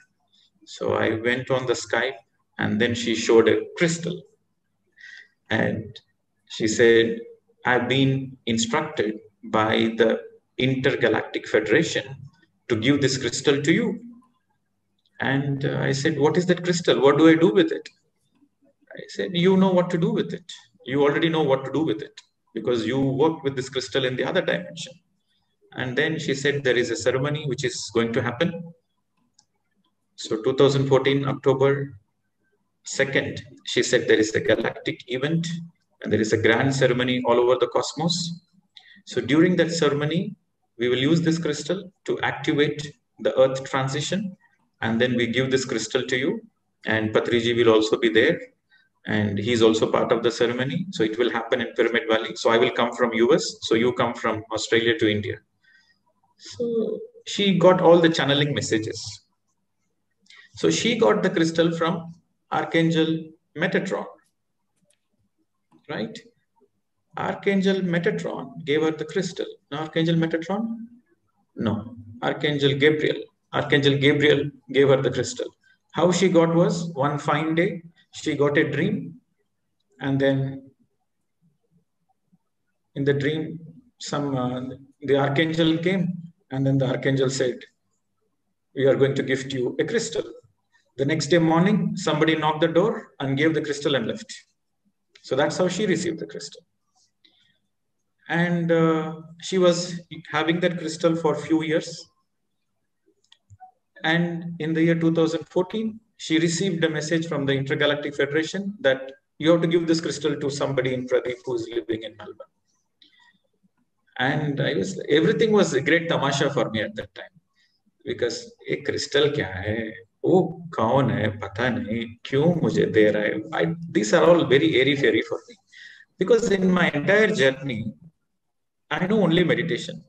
[SPEAKER 1] So I went on the Skype and then she showed a crystal. And she said, I've been instructed by the Intergalactic Federation to give this crystal to you. And I said, what is that crystal? What do I do with it? I said, you know what to do with it. You already know what to do with it because you worked with this crystal in the other dimension. And then she said, there is a ceremony which is going to happen. So 2014, October 2nd, she said there is a galactic event and there is a grand ceremony all over the cosmos. So during that ceremony, we will use this crystal to activate the earth transition, and then we give this crystal to you, and Patriji will also be there, and he's also part of the ceremony. So it will happen in Pyramid Valley. So I will come from US, so you come from Australia to India. So she got all the channeling messages. So she got the crystal from Archangel Metatron, right? Archangel Metatron gave her the crystal. Now, Archangel Metatron? No. Archangel Gabriel. Archangel Gabriel gave her the crystal. How she got was, one fine day, she got a dream, and then in the dream, the archangel came, and then the archangel said, "We are going to gift you a crystal." The next day morning, somebody knocked the door and gave the crystal and left. So that's how she received the crystal. And she was having that crystal for a few years. And in the year 2014, she received a message from the Intergalactic Federation that you have to give this crystal to somebody in Pradeep who is living in Melbourne. And everything was a great tamasha for me at that time. Because a crystal kya hai? वो कौन है पता नहीं क्यों मुझे दे रहा है. These are all very airy fairy for me, because in my entire journey I know only meditation.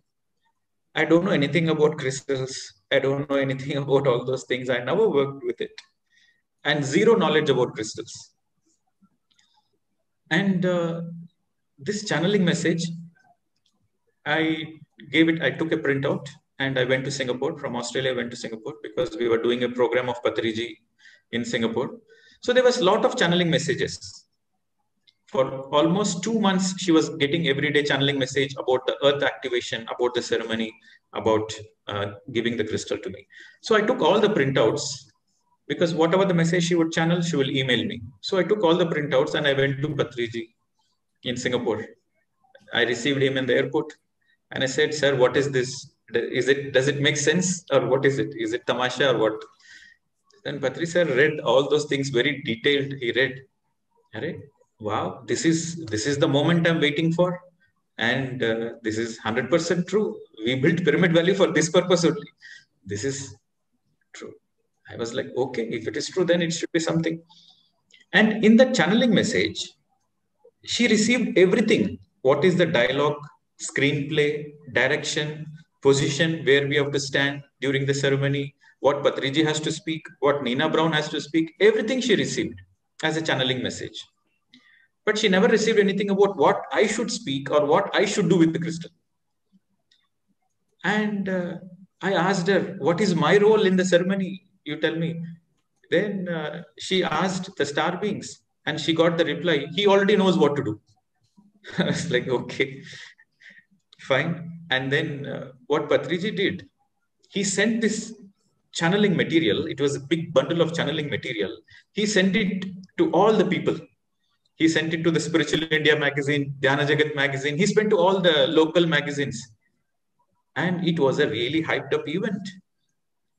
[SPEAKER 1] I don't know anything about crystals. I don't know anything about all those things. I never worked with it, and zero knowledge about crystals. And this channeling message, I took a printout. And I went to Singapore. From Australia, I went to Singapore because we were doing a program of Patriji in Singapore. So there was a lot of channeling messages. For almost 2 months, she was getting everyday channeling message about the earth activation, about the ceremony, about giving the crystal to me. So I took all the printouts, because whatever the message she would channel, she will email me. So I took all the printouts and I went to Patriji in Singapore. I received him in the airport and I said, "Sir, what is this? Does it make sense, or what is it? Is it tamasha or what?" Then Patri sir read all those things very detailed. He read, wow, this is the moment I'm waiting for, and this is 100% true. We built Pyramid Valley for this purpose only. This is true. I was like, okay, if it is true, then it should be something. And in the channeling message, she received everything. What is the dialogue, screenplay, direction, position where we have to stand during the ceremony, what Patriji has to speak, what Nina Brown has to speak, everything she received as a channeling message. But she never received anything about what I should speak or what I should do with the crystal. And I asked her, what is my role in the ceremony? You tell me. Then she asked the star beings, and she got the reply, he already knows what to do. I was like, okay, fine. And then what Patriji did, he sent this channeling material. It was a big bundle of channeling material. He sent it to all the people. He sent it to the Spiritual India magazine, Dhyana Jagat magazine. He sent to all the local magazines. And it was a really hyped up event.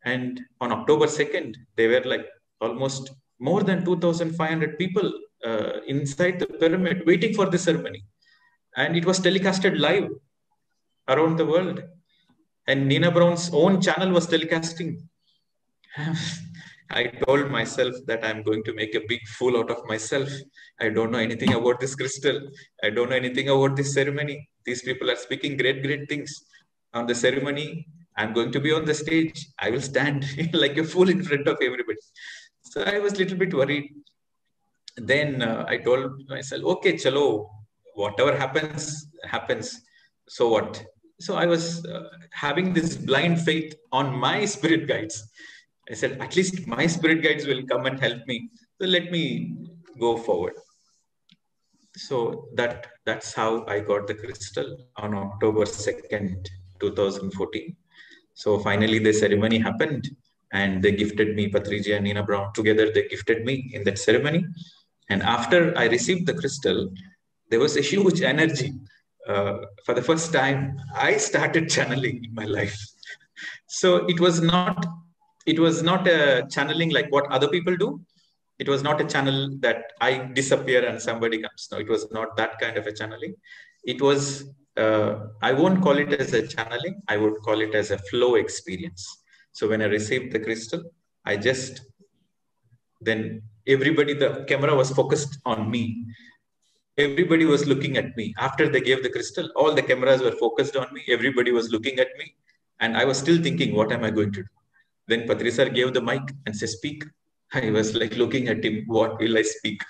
[SPEAKER 1] And on October 2nd, there were like almost more than 2,500 people inside the pyramid waiting for the ceremony. And it was telecasted live around the world. And Nina Brown's own channel was telecasting. I told myself that I'm going to make a big fool out of myself. I don't know anything about this crystal. I don't know anything about this ceremony. These people are speaking great, great things. On the ceremony, I'm going to be on the stage. I will stand like a fool in front of everybody. So I was a little bit worried. Then I told myself, okay, chalo, whatever happens, happens. So what? So I was having this blind faith on my spirit guides. I said, at least my spirit guides will come and help me. So let me go forward. So that's how I got the crystal on October 2nd, 2014. So finally the ceremony happened and they gifted me, Patriji and Nina Brown together, they gifted me in that ceremony. And after I received the crystal, there was a huge energy. For the first time, I started channeling in my life. So it was not it was not a channeling like what other people do. It was not a channel that I disappear and somebody comes. No, it was not that kind of a channeling. It was, I won't call it as a channeling. I would call it as a flow experience. So when I received the crystal, I just, then everybody, the camera was focused on me. Everybody was looking at me. After they gave the crystal, all the cameras were focused on me. Everybody was looking at me. And I was still thinking, what am I going to do? Then Patri sir gave the mic and said, speak. I was like looking at him, what will I speak?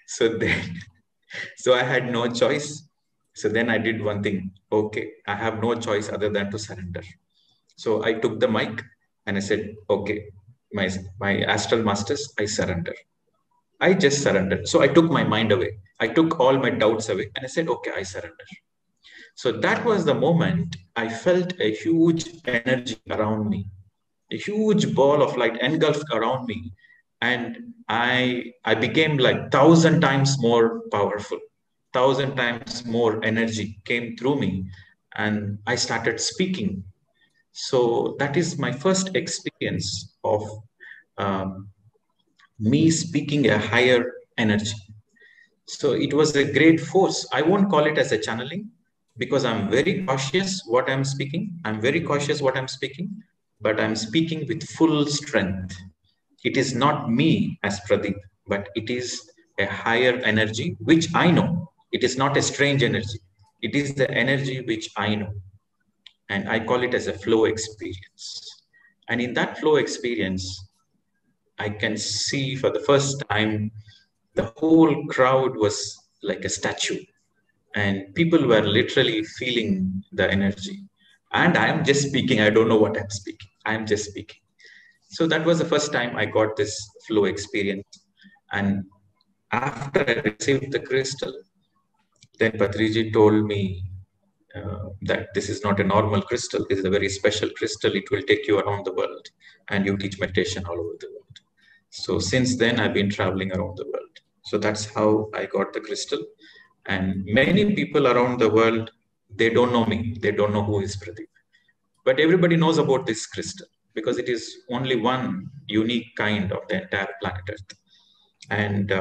[SPEAKER 1] So then, so I had no choice. So then I did one thing. Okay, I have no choice other than to surrender. So I took the mic and I said, okay, my astral masters, I surrender. I just surrendered. So I took my mind away. I took all my doubts away and I said, okay, I surrender. So that was the moment I felt a huge energy around me, a huge ball of light engulfed around me. And I became like 1,000 times more powerful, 1,000 times more energy came through me. And I started speaking. So that is my first experience of um, me speaking a higher energy. So it was a great force. I won't call it as a channeling because I'm very cautious what I'm speaking. I'm very cautious what I'm speaking, but I'm speaking with full strength. It is not me as Pradeep, but it is a higher energy, which I know. It is not a strange energy. It is the energy which I know. And I call it as a flow experience. And in that flow experience, I can see for the first time the whole crowd was like a statue, and people were literally feeling the energy. And I am just speaking. I don't know what I'm speaking. I am just speaking. So that was the first time I got this flow experience. And after I received the crystal, then Patriji told me that this is not a normal crystal. This is a very special crystal. It will take you around the world, and you teach meditation all over the world. So since then, I've been traveling around the world. So that's how I got the crystal. And many people around the world, they don't know me. They don't know who is Pradeep. But everybody knows about this crystal because it is only one unique kind of the entire planet Earth. And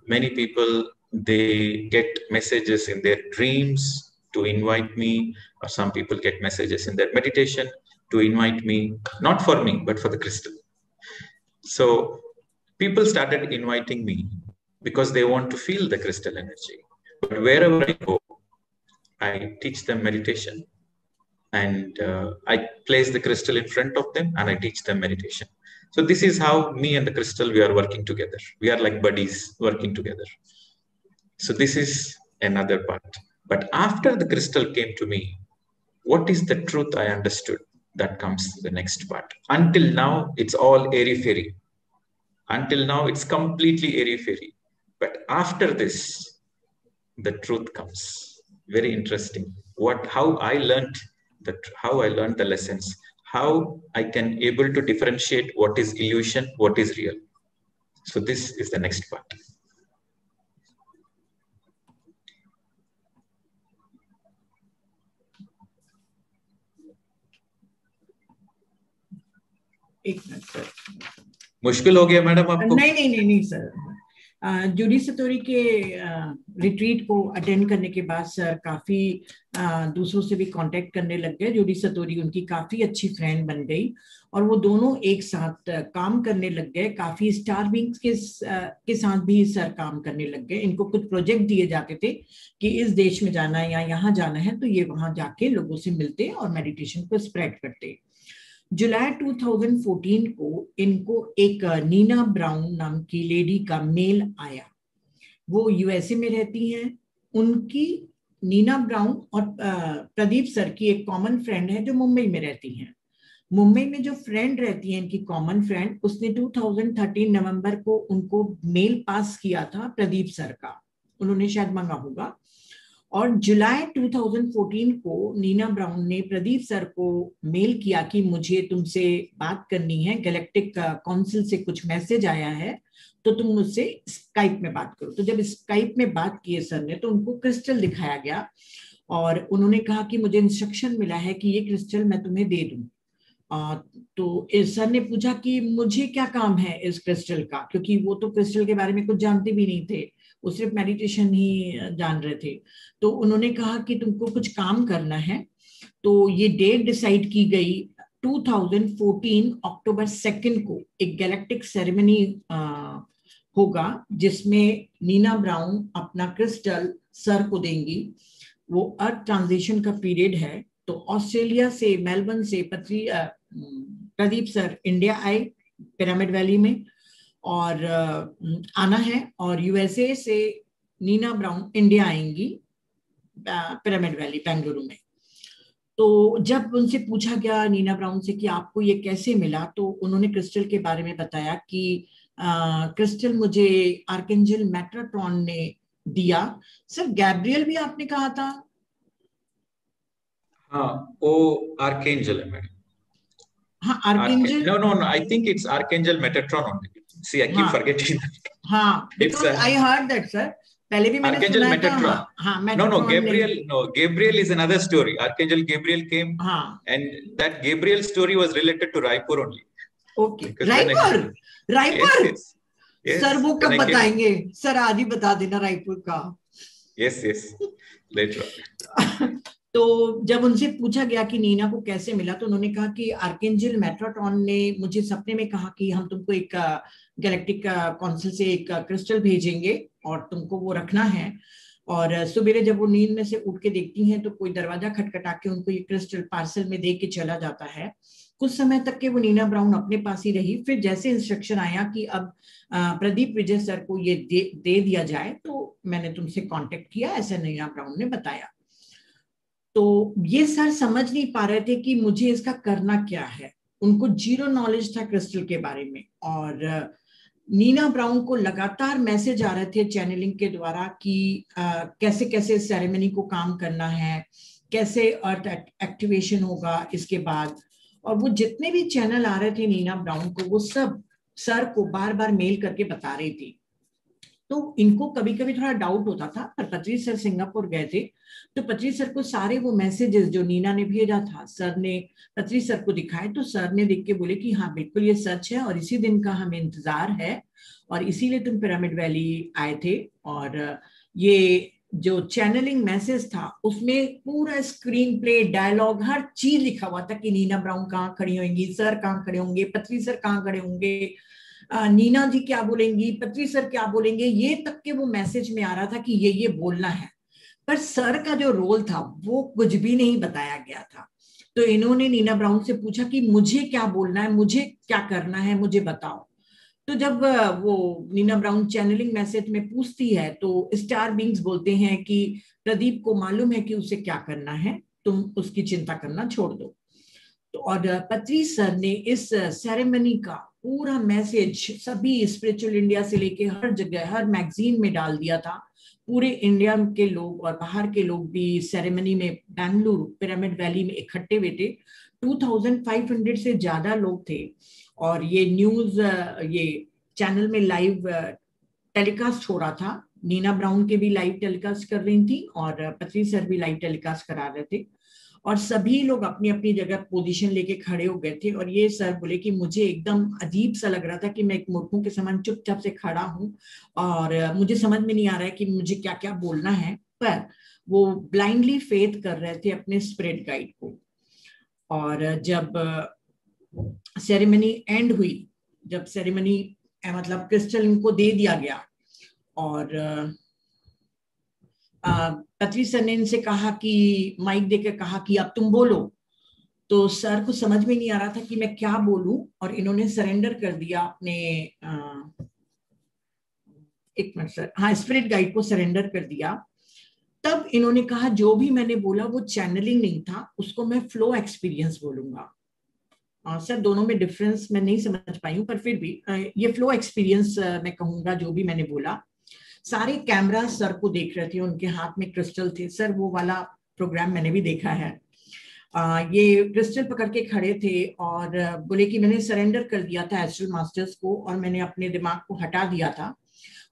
[SPEAKER 1] many people, they get messages in their dreams to invite me, or some people get messages in their meditation to invite me, not for me, but for the crystal. So people started inviting me because they want to feel the crystal energy. But wherever I go, I teach them meditation, and I place the crystal in front of them and I teach them meditation. So this is how me and the crystal, we are working together. We are like buddies working together. So this is another part. But after the crystal came to me, what is the truth I understood? That comes to the next part. Until now, it's all airy-fairy. Until now, it's completely airy-fairy. But after this, the truth comes. Very interesting. How I learned the lessons, how I can able to differentiate what is illusion, what is real. So this is the next part.
[SPEAKER 2] एक minute sir,
[SPEAKER 1] मुश्किल हो गया madam आपको?
[SPEAKER 2] नहीं sir, Judy सतोरी के retreat को attend करने के बाद सर काफी दूसरों से भी कांटेक्ट करने लग गए। जूडी सतोरी उनकी काफी अच्छी फ्रेंड बन गई और वो दोनों एक साथ काम करने लग गए। काफी स्टार विंग्स के साथ भी सर काम करने लग गए। इनको कुछ प्रोजेक्ट दिए जाते थे कि इस देश में जाना है या यहाँ जाना है, तो ये वहां जाके लोगों से मिलते और मेडिटेशन को स्प्रेड करते। जुलाई 2014 को इनको एक नीना ब्राउन नाम की लेडी का मेल आया। वो यूएसए में रहती हैं। उनकी नीना ब्राउन और प्रदीप सर की एक कॉमन फ्रेंड है जो मुंबई में रहती हैं। मुंबई में जो फ्रेंड रहती है इनकी कॉमन फ्रेंड, उसने 2013 नवंबर को उनको मेल पास किया था प्रदीप सर का, उन्होंने शायद मंगा होगा। और जुलाई 2014 को नीना ब्राउन ने प्रदीप सर को मेल किया कि मुझे तुमसे बात करनी है, गैलेक्टिक काउंसिल से कुछ मैसेज आया है, तो तुम मुझसे स्काइप में बात करो। तो जब स्काइप में बात किए सर ने, तो उनको क्रिस्टल दिखाया गया और उन्होंने कहा कि मुझे इंस्ट्रक्शन मिला है कि ये क्रिस्टल मैं तुम्हें दे दूं। तो इस सर ने पूछा कि मुझे क्या काम है इस क्रिस्टल का, क्योंकि वो तो क्रिस्टल के बारे में कुछ जानते भी नहीं थे, वो सिर्फ मेडिटेशन ही जान रहे थे। तो उन्होंने कहा कि तुमको कुछ काम करना है। तो ये डेट डिसाइड की गई 2014 अक्टूबर 2 को, एक गैलेक्टिक सेरेमनी होगा जिसमें नीना ब्राउन अपना क्रिस्टल सर को देंगी। वो अर्थ ट्रांजिशन का पीरियड है। तो ऑस्ट्रेलिया से, मेलबर्न से प्रदीप सर इंडिया आए पिरामिड वैली में, और आना है, और यूएसए से नीना ब्राउन इंडिया आएंगी पिरामिड वैली बेंगलुरु में। तो जब उनसे पूछा गया नीना ब्राउन से कि आपको ये कैसे मिला, तो उन्होंने क्रिस्टल के बारे में बताया कि क्रिस्टल मुझे आर्केंजल मेट्रोट्रॉन ने दिया। सर गैब्रियल भी आपने कहा था?
[SPEAKER 1] हाँ, वो आर्केंजल है मैडम।
[SPEAKER 2] हाँ archangel.
[SPEAKER 1] No, no, no. I think it's Archangel Metatron only. See, I keep
[SPEAKER 2] हाँ
[SPEAKER 1] forgetting.
[SPEAKER 2] हाँ,
[SPEAKER 1] It's
[SPEAKER 2] because I heard that sir, पहले भी मैंने
[SPEAKER 1] Archangel
[SPEAKER 2] सुना था।
[SPEAKER 1] Metatron.
[SPEAKER 2] हाँ हाँ,
[SPEAKER 1] No, no,
[SPEAKER 2] मेट्रोट्रॉन ने।
[SPEAKER 1] Gabriel. No, Gabriel is another story. Archangel Gabriel came,
[SPEAKER 2] हाँ
[SPEAKER 1] and that Gabriel story was related to Raipur only.
[SPEAKER 2] Okay,
[SPEAKER 1] Because when I,
[SPEAKER 2] Raipur.
[SPEAKER 1] yes,
[SPEAKER 2] Raipur
[SPEAKER 1] yes,
[SPEAKER 2] sir
[SPEAKER 1] yes,
[SPEAKER 2] वो
[SPEAKER 1] when
[SPEAKER 2] कब
[SPEAKER 1] I came,
[SPEAKER 2] बताएंगे? Sir आज ही बता देना रायपुर का।
[SPEAKER 1] yes, yes, later on.
[SPEAKER 2] तो जब उनसे पूछा गया कि नीना को कैसे मिला, तो उन्होंने कहा कि आर्केंजल मेट्रोट्रॉन ने मुझे सपने में कहा कि हम तुमको एक गैलेक्टिक काउंसिल से एक क्रिस्टल भेजेंगे और तुमको वो रखना है। और सुबेरे जब वो नींद में से उठ के देखती हैं तो कोई दरवाजा खटखटा के उनको ये क्रिस्टल पार्सल में दे के चला जाता है। कुछ समय तक के वो नीना ब्राउन अपने पास ही रही। फिर जैसे इंस्ट्रक्शन आया कि अब प्रदीप विजय सर को ये दे दिया जाए, तो मैंने तुमसे कांटेक्ट किया, ऐसा नीना ब्राउन ने बताया। तो ये सर समझ नहीं पा रहे थे कि मुझे इसका करना क्या है। उनको जीरो नॉलेज था क्रिस्टल के बारे में, और नीना ब्राउन को लगातार मैसेज आ रहे थे चैनलिंग के द्वारा कि कैसे कैसे सेरेमनी को काम करना है, कैसे अर्थ एक्टिवेशन होगा इसके बाद। और वो जितने भी चैनल आ रहे थे नीना ब्राउन को, वो सब सर को बार बार मेल करके बता रही थी। तो इनको कभी कभी थोड़ा डाउट होता था, पर पत्री सर सिंगापुर गए थे तो पत्री सर को सारे वो मैसेजेस जो नीना ने भेजा था सर ने पत्री सर को दिखाए। तो सर ने देख के बोले कि हाँ बिल्कुल ये सच है, और इसी दिन का हमें इंतजार है, और इसीलिए तुम पिरामिड वैली आए थे। और ये जो चैनलिंग मैसेज था उसमें पूरा स्क्रीन प्ले, डायलॉग, हर चीज लिखा हुआ था कि नीना ब्राउन कहाँ खड़ी होंगी, सर कहाँ खड़े होंगे, पत्री सर कहाँ खड़े होंगे, नीना जी क्या बोलेंगी, पत्री सर क्या बोलेंगे, ये तक के वो मैसेज में आ रहा था कि ये बोलना है। पर सर का जो रोल था वो कुछ भी नहीं बताया गया था। तो इन्होंने नीना ब्राउन से पूछा कि मुझे क्या बोलना है, मुझे क्या करना है, मुझे बताओ। तो जब वो नीना ब्राउन चैनलिंग मैसेज में पूछती है तो स्टार बींग्स बोलते हैं कि प्रदीप को मालूम है कि उसे क्या करना है, तुम उसकी चिंता करना छोड़ दो। तो और पत्री सर ने इस सेरेमनी का पूरा मैसेज सभी स्पिरिचुअल इंडिया से लेके हर जगह, हर मैगजीन में डाल दिया था। पूरे इंडिया के लोग और बाहर के लोग भी सेरेमनी में बेंगलुरु पिरामिड वैली में इकट्ठे हुए थे। 2500 से ज्यादा लोग थे, और ये न्यूज ये चैनल में लाइव टेलीकास्ट हो रहा था। नीना ब्राउन के भी लाइव टेलीकास्ट कर रही थी, और पत्री सर भी लाइव टेलीकास्ट करा रहे थे, और सभी लोग अपनी अपनी जगह पोजीशन लेके खड़े हो गए थे। और ये सर बोले कि मुझे एकदम अजीब सा लग रहा था कि मैं एक मूर्खों के समान चुपचाप से खड़ा हूँ, और मुझे समझ में नहीं आ रहा है कि मुझे क्या क्या बोलना है। पर वो ब्लाइंडली फेथ कर रहे थे अपने स्पिरिट गाइड को। और जब सेरेमनी एंड हुई, जब सेरेमनी मतलब क्रिस्टल इनको दे दिया गया, और पत्री सर ने इनसे कहा कि माइक देकर कहा कि अब तुम बोलो। तो सर को समझ में नहीं आ रहा था कि मैं क्या बोलूं, और इन्होंने सरेंडर कर दिया अपने एक मिनट सर, हाँ, स्पिरिट गाइड को सरेंडर कर दिया। तब इन्होंने कहा जो भी मैंने बोला वो चैनलिंग नहीं था, उसको मैं फ्लो एक्सपीरियंस बोलूंगा। सर दोनों में डिफरेंस मैं नहीं समझ पाई हूँ, पर फिर भी ये फ्लो एक्सपीरियंस मैं कहूंगा जो भी मैंने बोला। सारे कैमरा सर को देख रहे थे, उनके हाथ में क्रिस्टल थे। सर वो वाला प्रोग्राम मैंने भी देखा है। ये क्रिस्टल पकड़ के खड़े थे और बोले कि मैंने सरेंडर कर दिया था एस्ट्रल मास्टर्स को, और मैंने अपने दिमाग को हटा दिया था।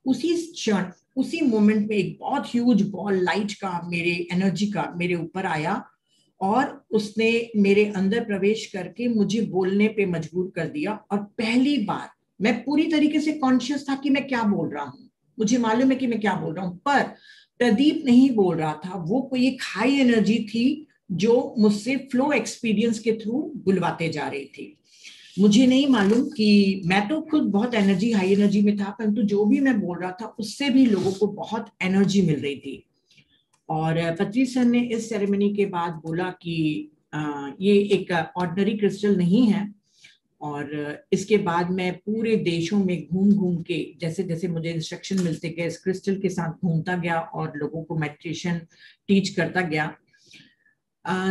[SPEAKER 2] उसी क्षण, उसी मोमेंट में एक बहुत ह्यूज बॉल लाइट का, मेरे एनर्जी का मेरे ऊपर आया, और उसने मेरे अंदर प्रवेश करके मुझे बोलने पे मजबूर कर दिया। और पहली बार मैं पूरी तरीके से कॉन्शियस था कि मैं क्या बोल रहा हूँ, मुझे मालूम है कि मैं क्या बोल रहा हूँ, पर प्रदीप नहीं बोल रहा था, वो कोई एक हाई एनर्जी थी जो मुझसे फ्लो एक्सपीरियंस के थ्रू बुलवाते जा रही थी। मुझे नहीं मालूम कि मैं तो खुद बहुत एनर्जी, हाई एनर्जी में था, परंतु जो भी मैं बोल रहा था उससे भी लोगों को बहुत एनर्जी मिल रही थी। और पत्री सर ने इस सेरेमनी के बाद बोला कि ये एक ऑर्डिनरी क्रिस्टल नहीं है। और इसके बाद मैं पूरे देशों में घूम घूम के, जैसे जैसे मुझे इंस्ट्रक्शन मिलते गए, इस क्रिस्टल के साथ घूमता गया और लोगों को मेडिटेशन टीच करता गया।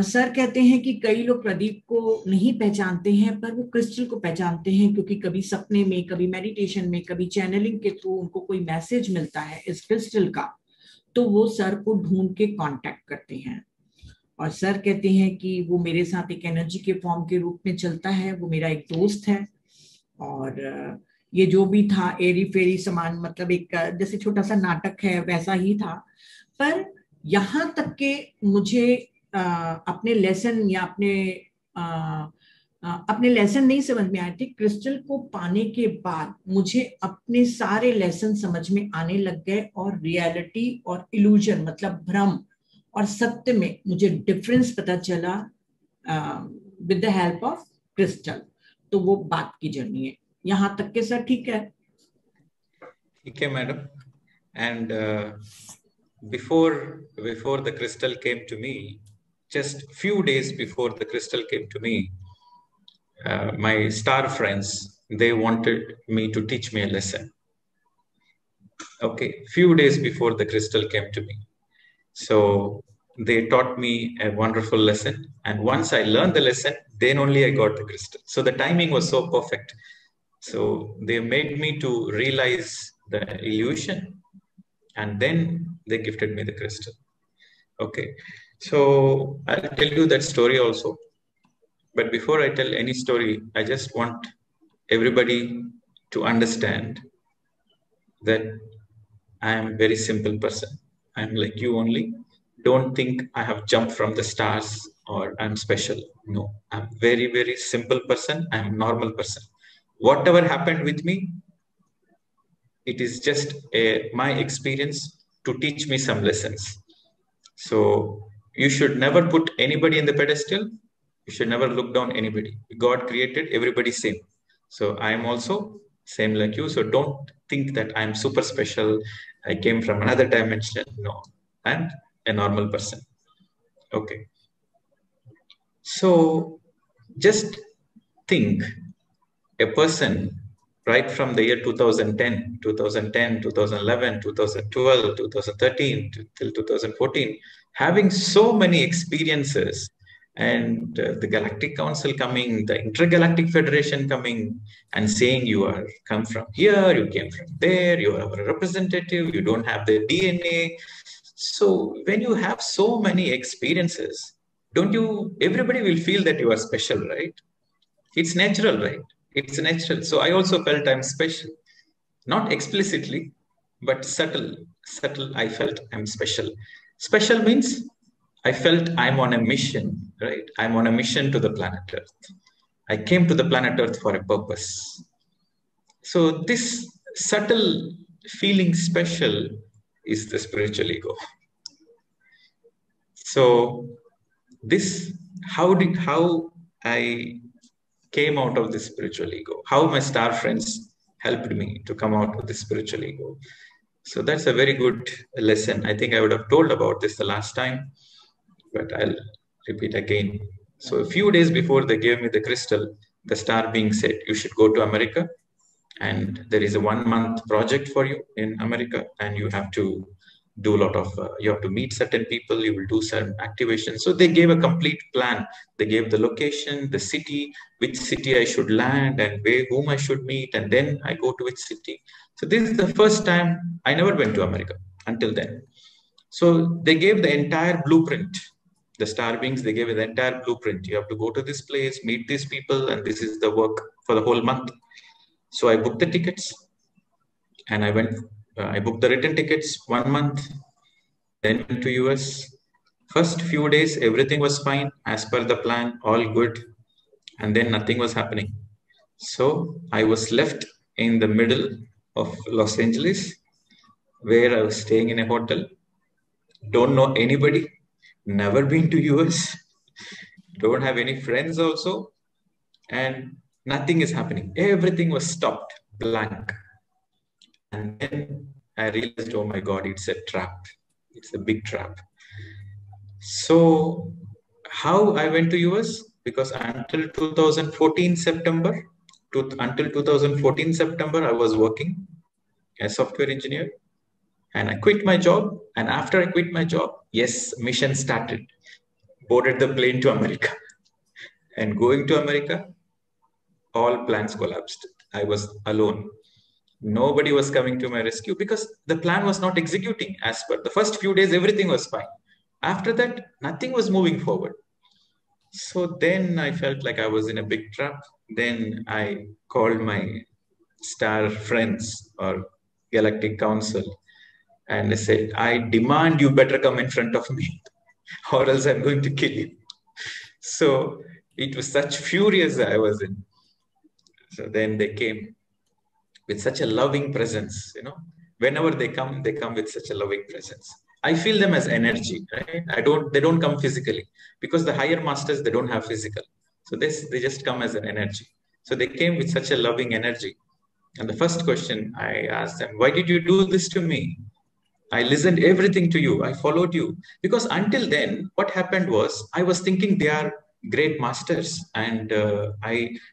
[SPEAKER 2] सर कहते हैं कि कई लोग प्रदीप को नहीं पहचानते हैं, पर वो क्रिस्टल को पहचानते हैं, क्योंकि कभी सपने में, कभी मेडिटेशन में, कभी चैनलिंग के थ्रू उनको कोई मैसेज मिलता है इस क्रिस्टल का, तो वो सर को ढूंढ के कांटेक्ट करते हैं। और सर कहते हैं कि वो मेरे साथ एक एनर्जी के फॉर्म के रूप में चलता है, वो मेरा एक दोस्त है। और ये जो भी था एरी फेरी समान, मतलब एक जैसे छोटा सा नाटक है वैसा ही था। पर यहाँ तक के मुझे अपने लेसन या अपने लेसन नहीं समझ में आए थे। क्रिस्टल को पाने के बाद मुझे अपने सारे लेसन समझ में आने लग गए, और रियलिटी और इल्यूजन मतलब भ्रम और सत्य में मुझे डिफरेंस पता चला with the help of crystal. तो वो बात की जर्नी है। यहाँ तक के सर ठीक है?
[SPEAKER 1] ठीक है madam. And before the crystal came to me, just few days before the crystal came to me, my star friends, they wanted me to teach me a lesson. Okay, few days before the crystal came to me, so they taught me a wonderful lesson, and once I learned the lesson, then only I got the crystal. So the timing was so perfect. So they made me to realize the illusion, and then they gifted me the crystal. Okay, so I'll tell you that story also. But before I tell any story, I just want everybody to understand that I am a very simple person. I'm like you only. Don't think I have jumped from the stars or I'm special. No, I'm very, very simple person. I'm a normal person. Whatever happened with me, it is just my experience to teach me some lessons. So you should never put anybody in the pedestal. You should never look down anybody. God created everybody same. So I am also same like you. So don't think that I am super special. I came from another dimension. No, I'm a normal person. Okay. So just think, a person right from the year 2010, 2010, 2011, 2012, 2013 till 2014, having so many experiences, and the Galactic Council coming, the Intergalactic Federation coming and saying you are come from here, you came from there, you are a representative, you don't have the DNA. So when you have so many experiences, don't you, everybody will feel that you are special, right? It's natural, right? It's natural. So I also felt I'm special, not explicitly, but subtle. I felt I'm special. Special means I felt I'm on a mission, right? I'm on a mission to the planet Earth. I came to the planet Earth for a purpose. So this subtle feeling special is the spiritual ego. So this, how I came out of this spiritual ego, how my star friends helped me to come out of this spiritual ego. So that's a very good lesson. I think I would have told about this the last time, but I'll repeat again. So a few days before they gave me the crystal, the star being said, you should go to America, and there is a 1 month project for you in America, and you have to do a lot of you have to meet certain people, you will do certain activations. So they gave a complete plan. They gave the location, the city, which city I should land, and whom I should meet, and then I go to which city. So this is the first time. I never went to America until then. So they gave the entire blueprint. The star beings, they gave the entire blueprint. You have to go to this place, meet these people, and this is the work for the whole month. So I booked the tickets, and I went. I booked the return tickets 1 month, then went to US, First few days, everything was fine as per the plan, all good. And then nothing was happening. So I was left in the middle of Los Angeles, where I was staying in a hotel. Don't know anybody, never been to US, don't have any friends also, and nothing is happening. Everything was stopped, blank. And then I realized, oh my God, it's a trap. It's a big trap. So how I went to US? Because until 2014 September, until 2014 September, I was working as software engineer, and I quit my job. And after I quit my job, yes, mission started. Boarded the plane to America, and going to America, all plans collapsed. I was alone. Nobody was coming to my rescue because the plan was not executing as per the first few days. Everything was fine. After that, nothing was moving forward. So then I felt like I was in a big trap. Then I called my star friends or Galactic Council and I said, I demand you better come in front of me or else I'm going to kill you. So it was such furious I was in. So then they came with such a loving presence, you know. Whenever they come with such a loving presence. I feel them as energy, right? They don't come physically because the higher masters, they don't have physical. So they just come as an energy. So they came with such a loving energy. And the first question I asked them, why did you do this to me? I listened everything to you. I followed you. Because until then, what happened was I was thinking they are great masters. And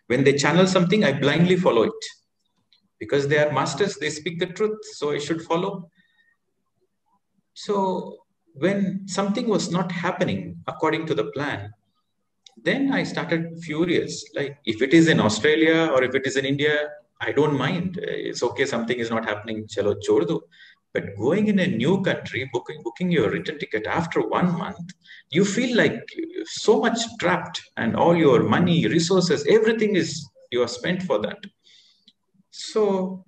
[SPEAKER 1] when they channel something, I blindly follow it. Because they are masters, they speak the truth. So I should follow. So when something was not happening according to the plan, then I started furious. Like if it is in Australia or if it is in India, I don't mind. It's okay, something is not happening. Chalo chhod do. But going in a new country, booking your return ticket after 1 month, you feel like so much trapped, and all your money, resources, everything is you are spent for that. So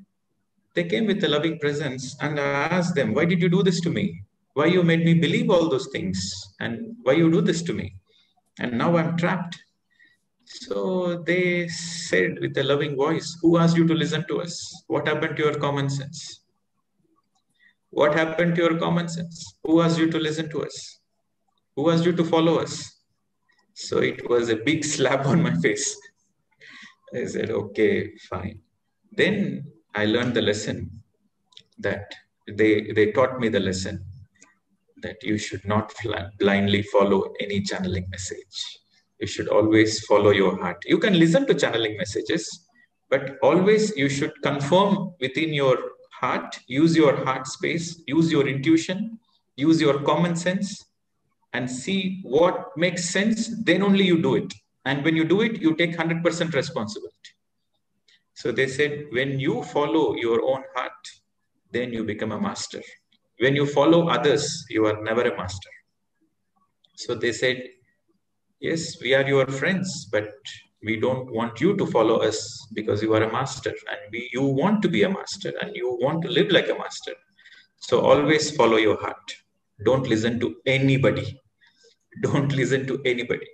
[SPEAKER 1] they came with a loving presence, and I asked them, why did you do this to me? Why you made me believe all those things? And why you do this to me? And now I'm trapped. So they said with a loving voice, who asked you to listen to us? What happened to your common sense? What happened to your common sense? Who asked you to listen to us? Who asked you to follow us? So it was a big slap on my face. I said, okay, fine. Then I learned the lesson that they taught me the lesson that you should not blindly follow any channeling message. You should always follow your heart. You can listen to channeling messages, but always you should confirm within your heart, use your heart space, use your intuition, use your common sense, and see what makes sense. Then only you do it. And when you do it, you take 100% responsibility. So they said, when you follow your own heart, then you become a master. When you follow others, you are never a master. So they said, yes, we are your friends, but we don't want you to follow us because you are a master and you want to be a master and you want to live like a master. So always follow your heart. Don't listen to anybody. Don't listen to anybody.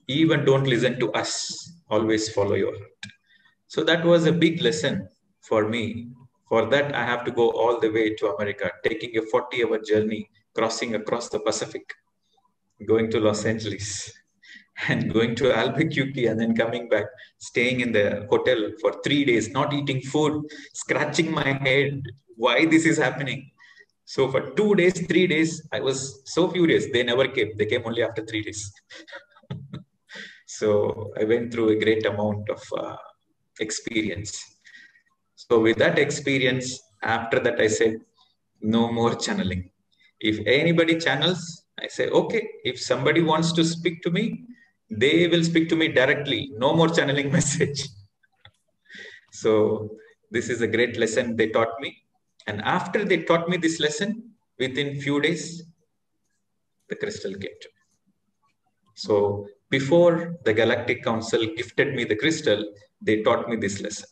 [SPEAKER 1] Even don't listen to us. Always follow your heart. So that was a big lesson for me. For that, I have to go all the way to America, taking a 40-hour journey, crossing across the Pacific, going to Los Angeles, and going to Albuquerque, and then coming back, staying in the hotel for 3 days, not eating food, scratching my head. Why this is happening? So for 2 days, 3 days, I was so furious. They never came. They came only after 3 days. So I went through a great amount of experience. So with that experience, after that, I said, no more channeling. If anybody channels, I say, okay, if somebody wants to speak to me, they will speak to me directly. No more channeling message. So this is a great lesson they taught me. And after they taught me this lesson, within few days, the crystal came to me. So before the Galactic Council gifted me the crystal, they taught me this lesson.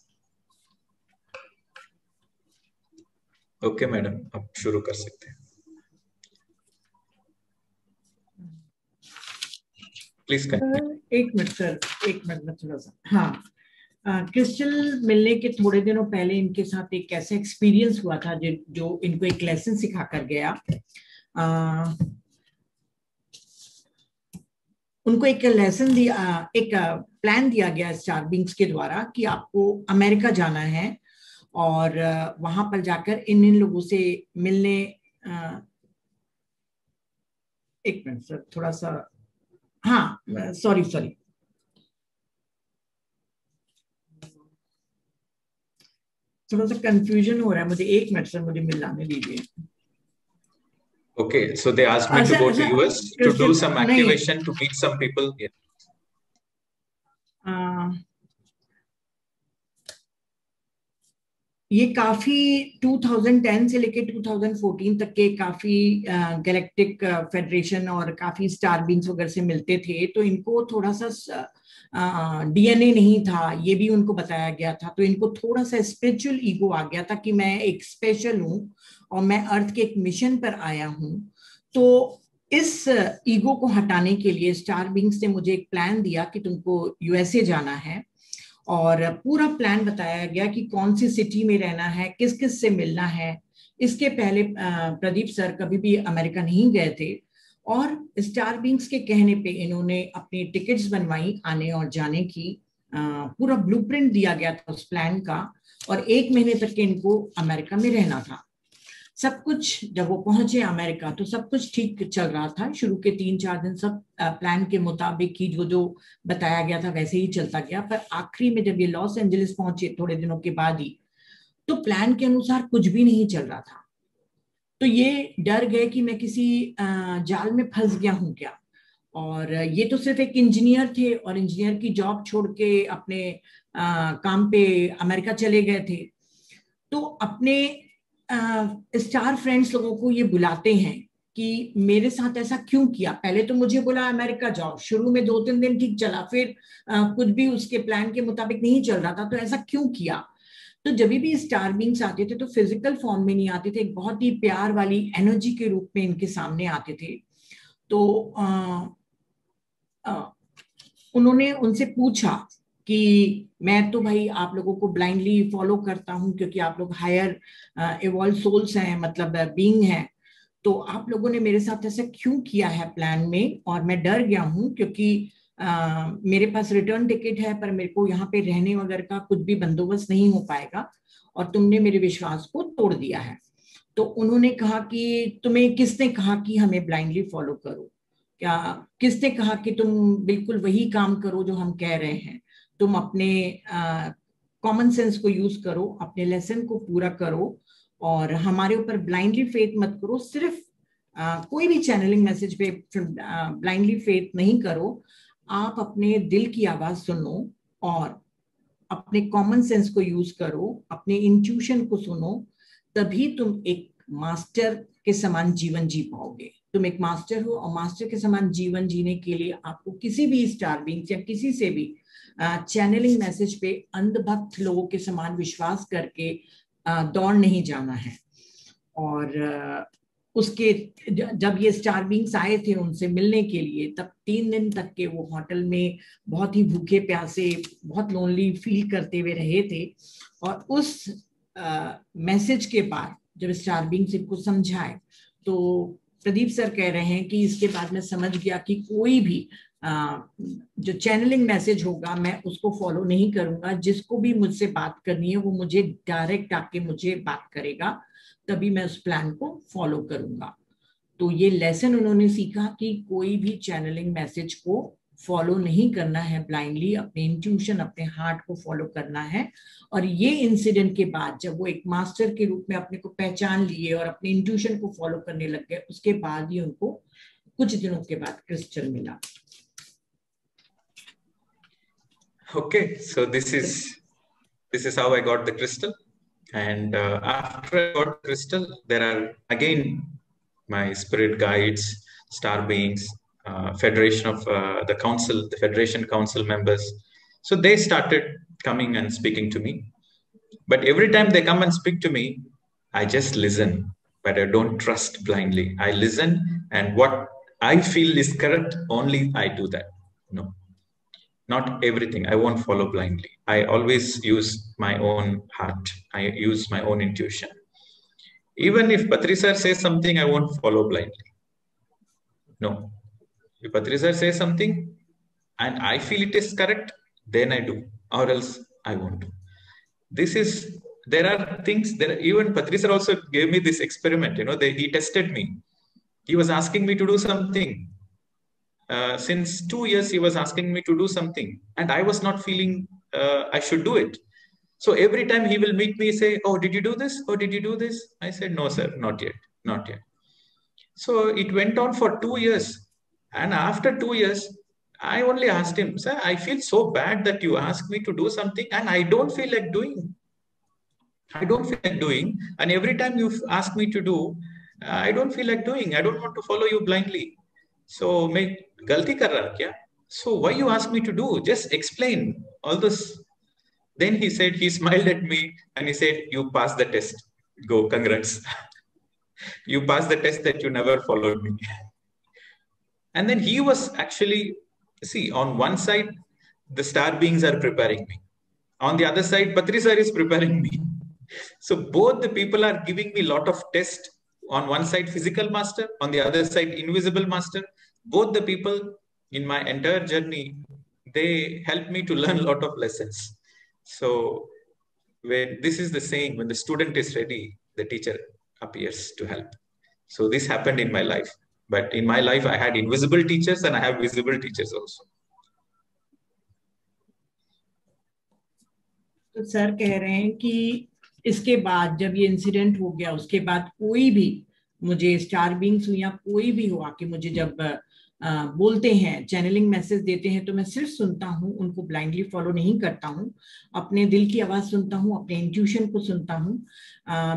[SPEAKER 1] Okay madam, आप शुरू कर सकते हैं. Please continue.
[SPEAKER 2] एक minute sir, एक minute में थोड़ा सा, हाँ, क्रिस्टल मिलने के थोड़े दिनों पहले इनके साथ एक ऐसा एक्सपीरियंस हुआ था जो इनको एक लेसन सिखा कर गया। उनको एक लेसन दिया, एक प्लान दिया गया स्टार बिंग्स के द्वारा कि आपको अमेरिका जाना है और वहां पर जाकर इन लोगों से मिलने। एक मिनट सर, थोड़ा सा, हाँ सॉरी, थोड़ा सा कंफ्यूजन हो रहा है मुझे, एक मिनट सर, मुझे मिलाने दीजिए।
[SPEAKER 1] Okay, so they asked me to go to US to do some activation to meet some people.
[SPEAKER 2] ये काफी 2010 से लेके 2014 तक के काफी गैलेक्टिक फेडरेशन और काफी स्टार बीन्स वगैरह से मिलते थे, तो इनको थोड़ा सा डीएनए नहीं था, ये भी उनको बताया गया था, तो इनको थोड़ा सा स्पिरिचुअल ईगो आ गया था कि मैं एक स्पेशल हूँ और मैं अर्थ के एक मिशन पर आया हूँ। तो इस ईगो को हटाने के लिए स्टार बीइंग्स ने मुझे एक प्लान दिया कि तुमको यूएसए जाना है, और पूरा प्लान बताया गया कि कौन सी सिटी में रहना है, किस किस से मिलना है। इसके पहले प्रदीप सर कभी भी अमेरिका नहीं गए थे, और स्टार बीइंग्स के कहने पे इन्होंने अपनी टिकट्स बनवाई आने और जाने की। पूरा ब्लूप्रिंट दिया गया था उस प्लान का, और 1 महीने तक के इनको अमेरिका में रहना था। सब कुछ, जब वो पहुंचे अमेरिका तो सब कुछ ठीक चल रहा था। शुरू के 3-4 दिन सब प्लान के मुताबिक ही जो बताया गया था वैसे ही चलता गया, पर आखिरी में जब ये लॉस एंजलिस पहुंचे थोड़े दिनों के बाद ही, तो प्लान के अनुसार कुछ भी नहीं चल रहा था। तो ये डर गए कि मैं किसी जाल में फंस गया हूं क्या। और ये तो सिर्फ एक इंजीनियर थे और इंजीनियर की जॉब छोड़ के अपने काम पे अमेरिका चले गए थे। तो अपने स्टार फ्रेंड्स लोगों को ये बुलाते हैं कि मेरे साथ ऐसा क्यों किया। पहले तो मुझे बोला अमेरिका जाओ, शुरू में 2-3 दिन ठीक चला, फिर कुछ भी उसके प्लान के मुताबिक नहीं चल रहा था, तो ऐसा क्यों किया। तो जब भी स्टार बीइंग्स आते थे तो फिजिकल फॉर्म में नहीं आते थे, एक बहुत ही प्यार वाली एनर्जी के रूप में इनके सामने आते थे। तो उन्होंने उनसे पूछा कि मैं तो भाई आप लोगों को ब्लाइंडली फॉलो करता हूं क्योंकि आप लोग हायर इवॉल्व सोल्स हैं, मतलब बीइंग हैं, तो आप लोगों ने मेरे साथ ऐसा क्यों किया है प्लान में। और मैं डर गया हूं क्योंकि मेरे पास रिटर्न टिकट है, पर मेरे को यहाँ पे रहने वगैरह का कुछ भी बंदोबस्त नहीं हो पाएगा, और तुमने मेरे विश्वास को तोड़ दिया है। तो उन्होंने कहा कि तुम्हें किसने कहा कि हमें ब्लाइंडली फॉलो करो, क्या किसने कहा कि तुम बिल्कुल वही काम करो जो हम कह रहे हैं। तुम अपने कॉमन सेंस को यूज करो, अपने लेसन को पूरा करो, और हमारे ऊपर ब्लाइंडली फेथ मत करो। सिर्फ कोई भी चैनलिंग मैसेज पे ब्लाइंडली फेथ नहीं करो। आप अपने दिल की आवाज सुनो और अपने कॉमन सेंस को यूज करो, अपने इंट्यूशन को सुनो, तभी तुम एक मास्टर के समान जीवन जी पाओगे। तुम एक मास्टर हो, और मास्टर के समान जीवन जीने के लिए आपको किसी भी स्टार बीइंग या किसी से भी चैनलिंग मैसेज पे अंधभक्त लोगों के समान विश्वास करके दौड़ नहीं जाना है। और उसके जब ये स्टार बीइंग्स आए थे उनसे मिलने के लिए, तब 3 दिन तक के वो होटल में बहुत ही भूखे प्यासे, बहुत लोनली फील करते हुए रहे थे। और उस मैसेज के बाद जब स्टार बीइंग्स इनको समझाए, तो प्रदीप सर कह रहे हैं कि इसके बाद मैं समझ गया कि कोई भी जो चैनलिंग मैसेज होगा मैं उसको फॉलो नहीं करूंगा। जिसको भी मुझसे बात करनी है वो मुझे डायरेक्ट आके मुझे बात करेगा, तभी मैं उस प्लान को फॉलो करूंगा। तो ये लेसन उन्होंने सीखा कि कोई भी चैनलिंग मैसेज को फॉलो नहीं करना है ब्लाइंडली, अपने इंट्यूशन, अपने हार्ट को फॉलो करना है। और ये इंसिडेंट के बाद जब वो एक मास्टर के रूप में अपने को पहचान लिए और अपने इंट्यूशन को फॉलो करने लग गए, उसके बाद ही उनको कुछ दिनों के बाद क्रिस्टल मिला।
[SPEAKER 1] Okay, so this is how I got the crystal. And after I got crystal, there are again my spirit guides, star beings, federation of the council, the federation council members. So they started coming and speaking to me. But every time they come and speak to me, I just listen, but I don't trust blindly. I listen, and what I feel is correct, only I do that. No, not everything. I won't follow blindly. I always use my own heart. I use my own intuition. Even if Patri sir says something, I won't follow blindly. No. If Patri sir says something and I feel it is correct, then I do, or else I won't do. This is, there are things, even Patri sir also gave me this experiment, he tested me. He was asking me to do something. Since 2 years, he was asking me to do something, and I was not feeling I should do it. So every time he will meet me, say, "Oh, did you do this? Oh, did you do this?" I said, "No, sir, not yet, not yet." So it went on for 2 years. And after 2 years, I only asked him, "Sir, I feel so bad that you asked me to do something and I don't feel like doing. I don't feel like doing. And every time you ask me to do, I don't feel like doing. I don't want to follow you blindly. So, मैं गलती कर रहा क्या? So why you ask me to do? Just explain all this." Then he said, he smiled at me and he said, "You passed the test. Go, congrats. You passed the test that you never followed me." And then he was actually, see, on one side, the star beings are preparing me. On the other side, Patri sir is preparing me. So both the people are giving me a lot of test. On one side, physical master, on the other side, invisible master. Both the people in my entire journey, they helped me to learn a lot of lessons. So when this is the saying, when the student is ready, the teacher appears to help. So this happened in my life. But in my life, I had invisible teachers and I have visible teachers also.
[SPEAKER 2] तो sir कह रहे हैं कि इसके बाद जब ये incident हो गया, उसके बाद कोई भी मुझे स्टार बीइंग्स या कोई भी हुआ कि मुझे जब बोलते हैं, चैनलिंग मैसेज देते हैं, तो मैं सिर्फ सुनता हूँ, उनको ब्लाइंडली फॉलो नहीं करता हूँ, अपने दिल की आवाज सुनता हूँ, अपने इंट्यूशन को सुनता हूँ।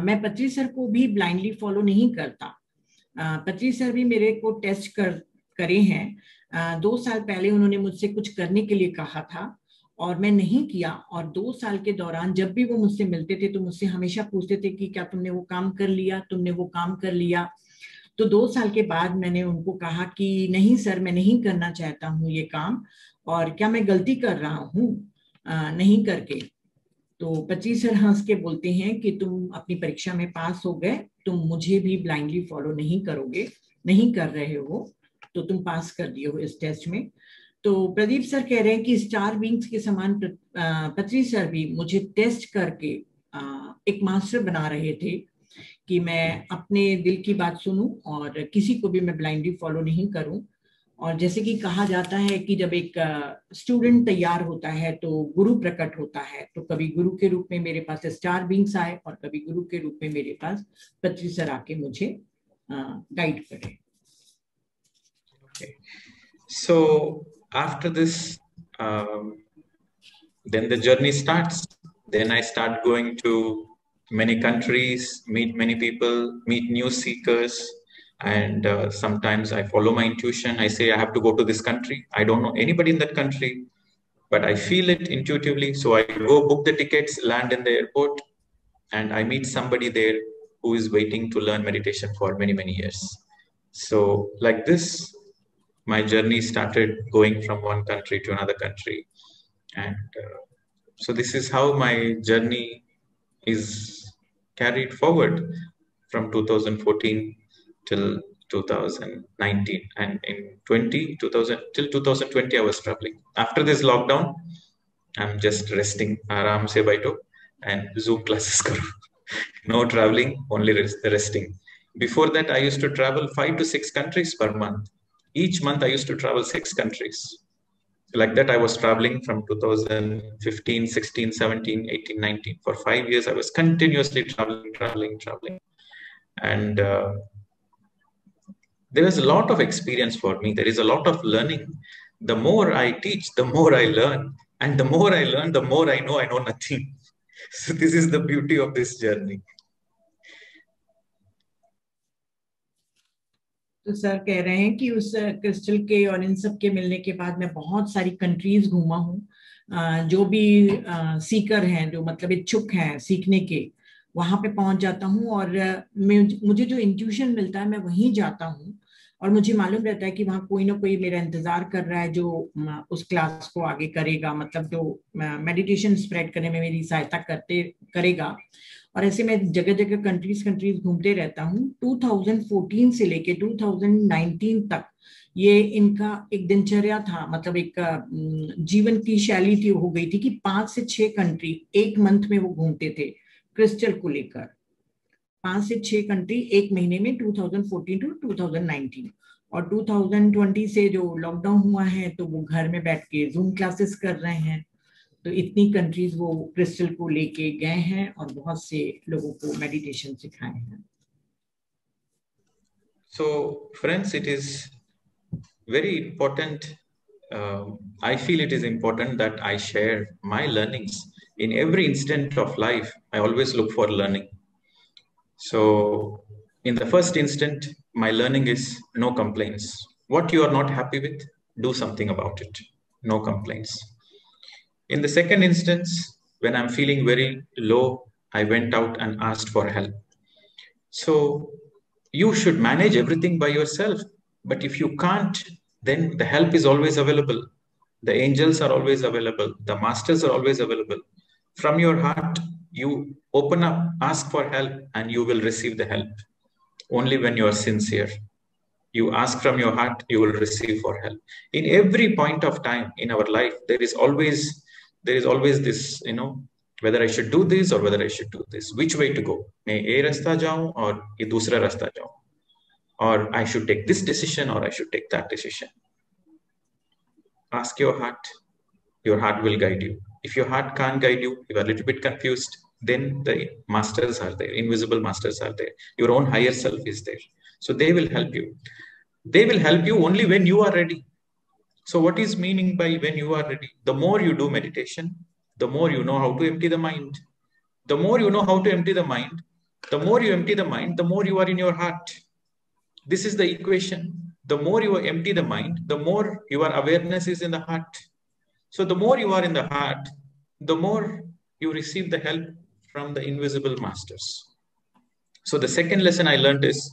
[SPEAKER 2] मैं पत्री सर को भी ब्लाइंडली फॉलो नहीं करता। पत्री सर भी मेरे को टेस्ट करे हैं। 2 साल पहले उन्होंने मुझसे कुछ करने के लिए कहा था और मैं नहीं किया, और 2 साल के दौरान जब भी वो मुझसे मिलते थे तो मुझसे हमेशा पूछते थे कि क्या तुमने वो काम कर लिया, तुमने वो काम कर लिया। तो 2 साल के बाद मैंने उनको कहा कि नहीं सर, मैं नहीं करना चाहता हूँ ये काम, और क्या मैं गलती कर रहा हूँ नहीं करके। तो पत्री सर हंस के बोलते हैं कि तुम अपनी परीक्षा में पास हो गए, तुम मुझे भी ब्लाइंडली फॉलो नहीं करोगे, नहीं कर रहे हो, तो तुम पास कर दिए हो इस टेस्ट में। तो प्रदीप सर कह रहे हैं कि स्टार बीइंग्स के समान पत्री सर भी मुझे टेस्ट करके एक मास्टर बना रहे थे कि मैं अपने दिल की बात सुनूं और किसी को भी मैं ब्लाइंडली फॉलो नहीं करूं। और जैसे कि कहा जाता है कि जब एक स्टूडेंट तैयार होता है तो गुरु प्रकट होता है, तो कभी गुरु के रूप में मेरे पास स्टार बीइंग्स आए और कभी गुरु के रूप में मेरे पास पत्री सर आके मुझे गाइड करे।
[SPEAKER 1] Okay. So after this, then the journey starts. Then I start going to many countries, meet many people, meet new seekers. And sometimes I follow my intuition. I say, I have to go to this country. I don't know anybody in that country, but I feel it intuitively. So I go book the tickets, land in the airport, and I meet somebody there who is waiting to learn meditation for many, many years. So like this, my journey started going from one country to another country. And so this is how my journey is carried forward from 2014 till 2019. And in 2000 till 2020, I was traveling. After this lockdown, I'm just resting, aram se baito, and Zoom classes karo. No traveling, only resting. Before that, I used to travel 5 to 6 countries per month. Each month, I used to travel 6 countries. Like that, I was traveling from 2015, 16, 17, 18, 19. For 5 years, I was continuously traveling. And there was a lot of experience for me. There is a lot of learning. The more I teach, the more I learn. And the more I learn, the more I know nothing. So this is the beauty of this journey.
[SPEAKER 2] तो sir कह रहे हैं कि उस crystal के और इन सब के मिलने के बाद मैं बहुत सारी कंट्रीज घूमा हूँ। जो भी सीकर हैं, जो मतलब इच्छुक हैं सीखने के, वहां पे पहुंच जाता हूँ और मुझे जो इंट्यूशन मिलता है मैं वहीं जाता हूँ और मुझे मालूम रहता है कि वहाँ कोई ना कोई मेरा इंतजार कर रहा है जो उस क्लास को आगे करेगा, मतलब जो मेडिटेशन स्प्रेड करने में मेरी सहायता करेगा। और ऐसे मैं जगह जगह कंट्रीज घूमते रहता हूँ। 2014 से लेके 2019 तक ये इनका एक दिनचर्या था, मतलब एक जीवन की शैली थी, हो गई थी कि 5 से 6 कंट्री एक मंथ में वो घूमते थे क्रिस्टल को लेकर। 5 से 6 कंट्री एक महीने में, 2014 टू 2019। और 2020 से जो लॉकडाउन हुआ है तो वो घर में बैठ के जूम क्लासेस कर रहे हैं। तो इतनी कंट्रीज वो क्रिस्टल को लेके गए हैं और बहुत से लोगों को मेडिटेशन सिखाए हैं।
[SPEAKER 1] So friends, it is very important. I feel it is important that I share my learnings. In every instant of life, I always look for learning. So in the first instant, my learning is no complaints. What you are not happy with, do something about it. No complaints. In the second instance, when I'm feeling very low, I went out and asked for help. So you should manage everything by yourself. But if you can't, then the help is always available. The angels are always available. The masters are always available. From your heart, you open up, ask for help, and you will receive the help. Only when you are sincere. You ask from your heart, you will receive for help. In every point of time in our life, there is always this, whether I should do this or whether I should do this, which way to go. मैं ये रास्ता जाऊं और ये दूसरा रास्ता जाऊं, or I should take this decision or I should take that decision. Ask your heart will guide you. If your heart can't guide you, you are a little bit confused, then the masters are there, invisible masters are there. Your own higher self is there. So they will help you. They will help you only when you are ready. So what is meaning by when you are ready? The more you do meditation, the more you know how to empty the mind. The more you know how to empty the mind, the more you empty the mind, the more you are in your heart. This is the equation. The more you empty the mind, the more your awareness is in the heart. So the more you are in the heart, the more you receive the help from the invisible masters. So the second lesson I learned is,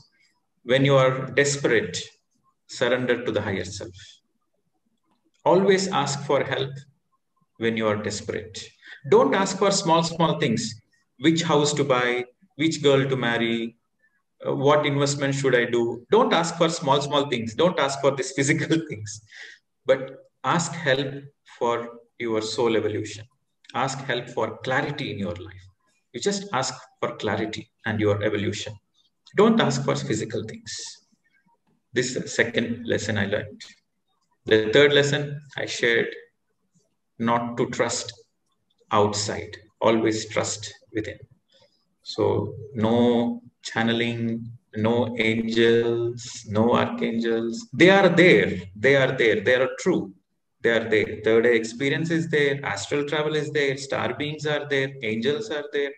[SPEAKER 1] when you are desperate, surrender to the higher self. Always ask for help when you are desperate. Don't ask for small things. Which house to buy, which girl to marry, what investment should I do? Don't ask for small things. Don't ask for these physical things, but ask help for your soul evolution. Ask help for clarity in your life. You just ask for clarity and your evolution. Don't ask for physical things. This is the second lesson I learned. The third lesson I shared, not to trust outside, always trust within. So no channeling, no angels, no archangels. They are there. They are there. They are true. They are there. Third eye experience is there. Astral travel is there. Star beings are there. Angels are there.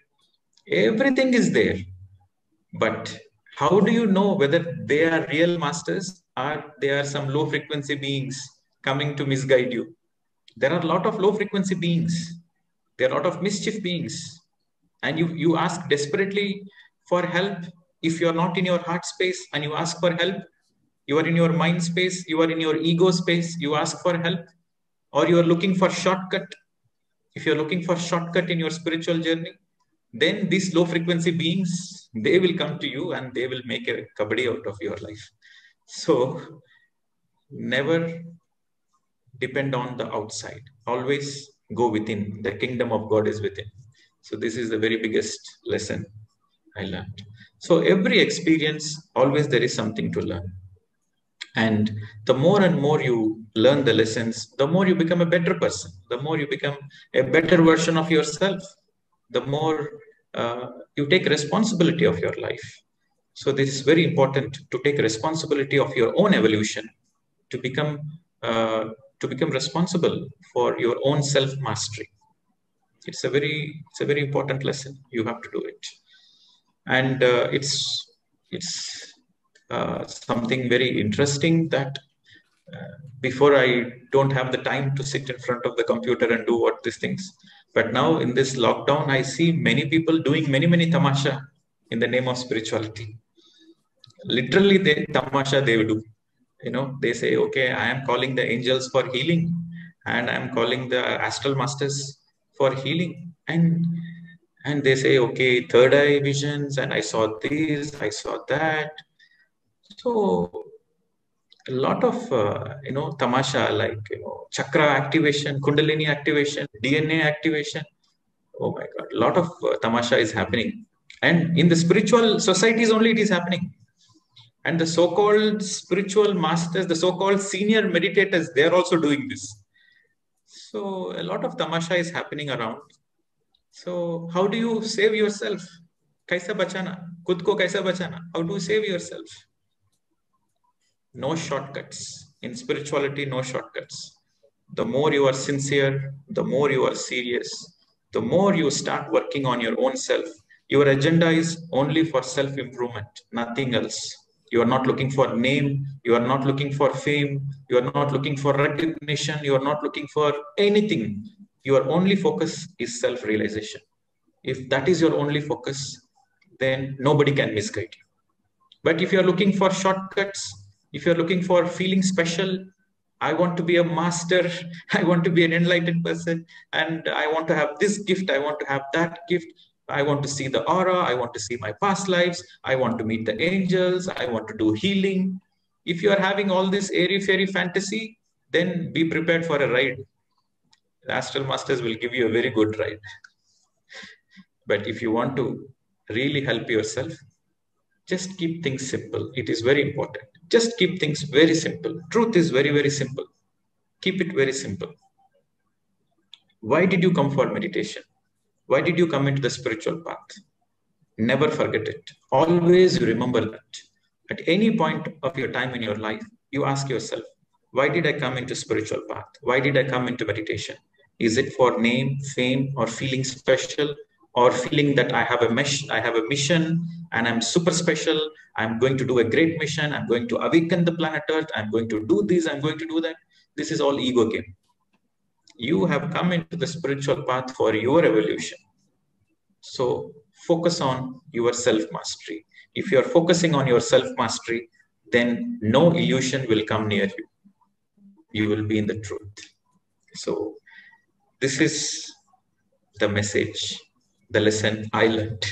[SPEAKER 1] Everything is there. But how do you know whether they are real masters or they are some low frequency beings coming to misguide you? There are a lot of low frequency beings. There are a lot of mischief beings. And you ask desperately for help. If you are not in your heart space and you ask for help, you are in your mind space, you are in your ego space, you ask for help, or you are looking for shortcut. If you're looking for shortcut in your spiritual journey, then these low frequency beings, they will come to you and they will make a kabaddi out of your life. So never depend on the outside. Always go within. The kingdom of God is within. So this is the very biggest lesson I learned. So every experience, always there is something to learn. And the more and more you learn the lessons, the more you become a better person, the more you become a better version of yourself, the more you take responsibility of your life. So this is very important, to take responsibility of your own evolution, to become responsible for your own self-mastery. It's a very important lesson. You have to do it. And it's something very interesting that before I don't have the time to sit in front of the computer and do what these things. But now in this lockdown, I see many people doing many tamasha in the name of spirituality. Literally, tamasha they do. they say, okay, I am calling the angels for healing, and I am calling the astral masters for healing, and they say, okay, third eye visions, and I saw this, I saw that. So a lot of tamasha, like chakra activation, kundalini activation, DNA activation. Oh my god, a lot of tamasha is happening, and in the spiritual societies only it is happening. And the so-called spiritual masters, the so-called senior meditators, they're also doing this. So a lot of tamasha is happening around. So how do you save yourself? Kaisa bachana? Khud ko kaisa bachana? How do you save yourself? No shortcuts. In spirituality, no shortcuts. The more you are sincere, the more you are serious, the more you start working on your own self. Your agenda is only for self improvement, nothing else. You are not looking for name, you are not looking for fame, you are not looking for recognition, you are not looking for anything. Your only focus is self realization. If that is your only focus, then nobody can misguide you. But if you're looking for shortcuts, if you're looking for feeling special, I want to be a master, I want to be an enlightened person, and I want to have this gift, I want to have that gift, I want to see the aura, I want to see my past lives, I want to meet the angels, I want to do healing. If you are having all this airy fairy fantasy, then be prepared for a ride. The astral masters will give you a very good ride. But if you want to really help yourself, just keep things simple. It is very important. Just keep things very simple. Truth is very, very simple. Keep it very simple. Why did you come for meditation? Why did you come into the spiritual path? Never forget it. Always remember that. At any point of your time in your life, you ask yourself, why did I come into spiritual path? Why did I come into meditation? Is it for name, fame, or feeling special, or feeling that I have a mission, and I'm super special? I'm going to do a great mission. I'm going to awaken the planet Earth. I'm going to do this. I'm going to do that. This is all ego game. You have come into the spiritual path for your evolution. So focus on your self-mastery. If you're focusing on your self-mastery, then no illusion will come near you. You will be in the truth. So this is the message, the lesson I learned.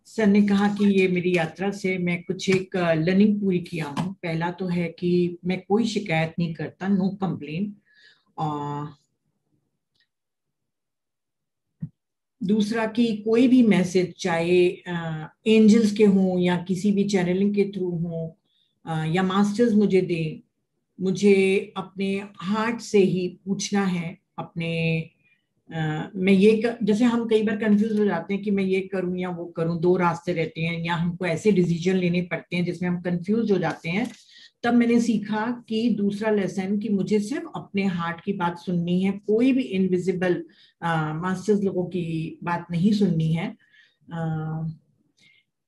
[SPEAKER 2] Sir ने कहा कि ये मेरी यात्रा से मैं कुछ एक लर्निंग पूरी किया हूँ। पहला तो है कि मैं कोई शिकायत नहीं करता, नो कंप्लेन। दूसरा कि कोई भी मैसेज, चाहे एंजल्स के हों या किसी भी चैनलिंग के थ्रू हों या मास्टर्स मुझे दें, मुझे अपने हार्ट से ही पूछना है। अपने मैं ये जैसे हम कई बार कंफ्यूज हो जाते हैं कि मैं ये करूं या वो करूं, दो रास्ते रहते हैं, या हमको ऐसे डिसीजन लेने पड़ते हैं जिसमें हम कंफ्यूज हो जाते हैं। तब मैंने सीखा कि दूसरा लेसन कि मुझे सिर्फ अपने हार्ट की बात सुननी है, कोई भी इनविजिबल मास्टर्स लोगों की बात नहीं सुननी है।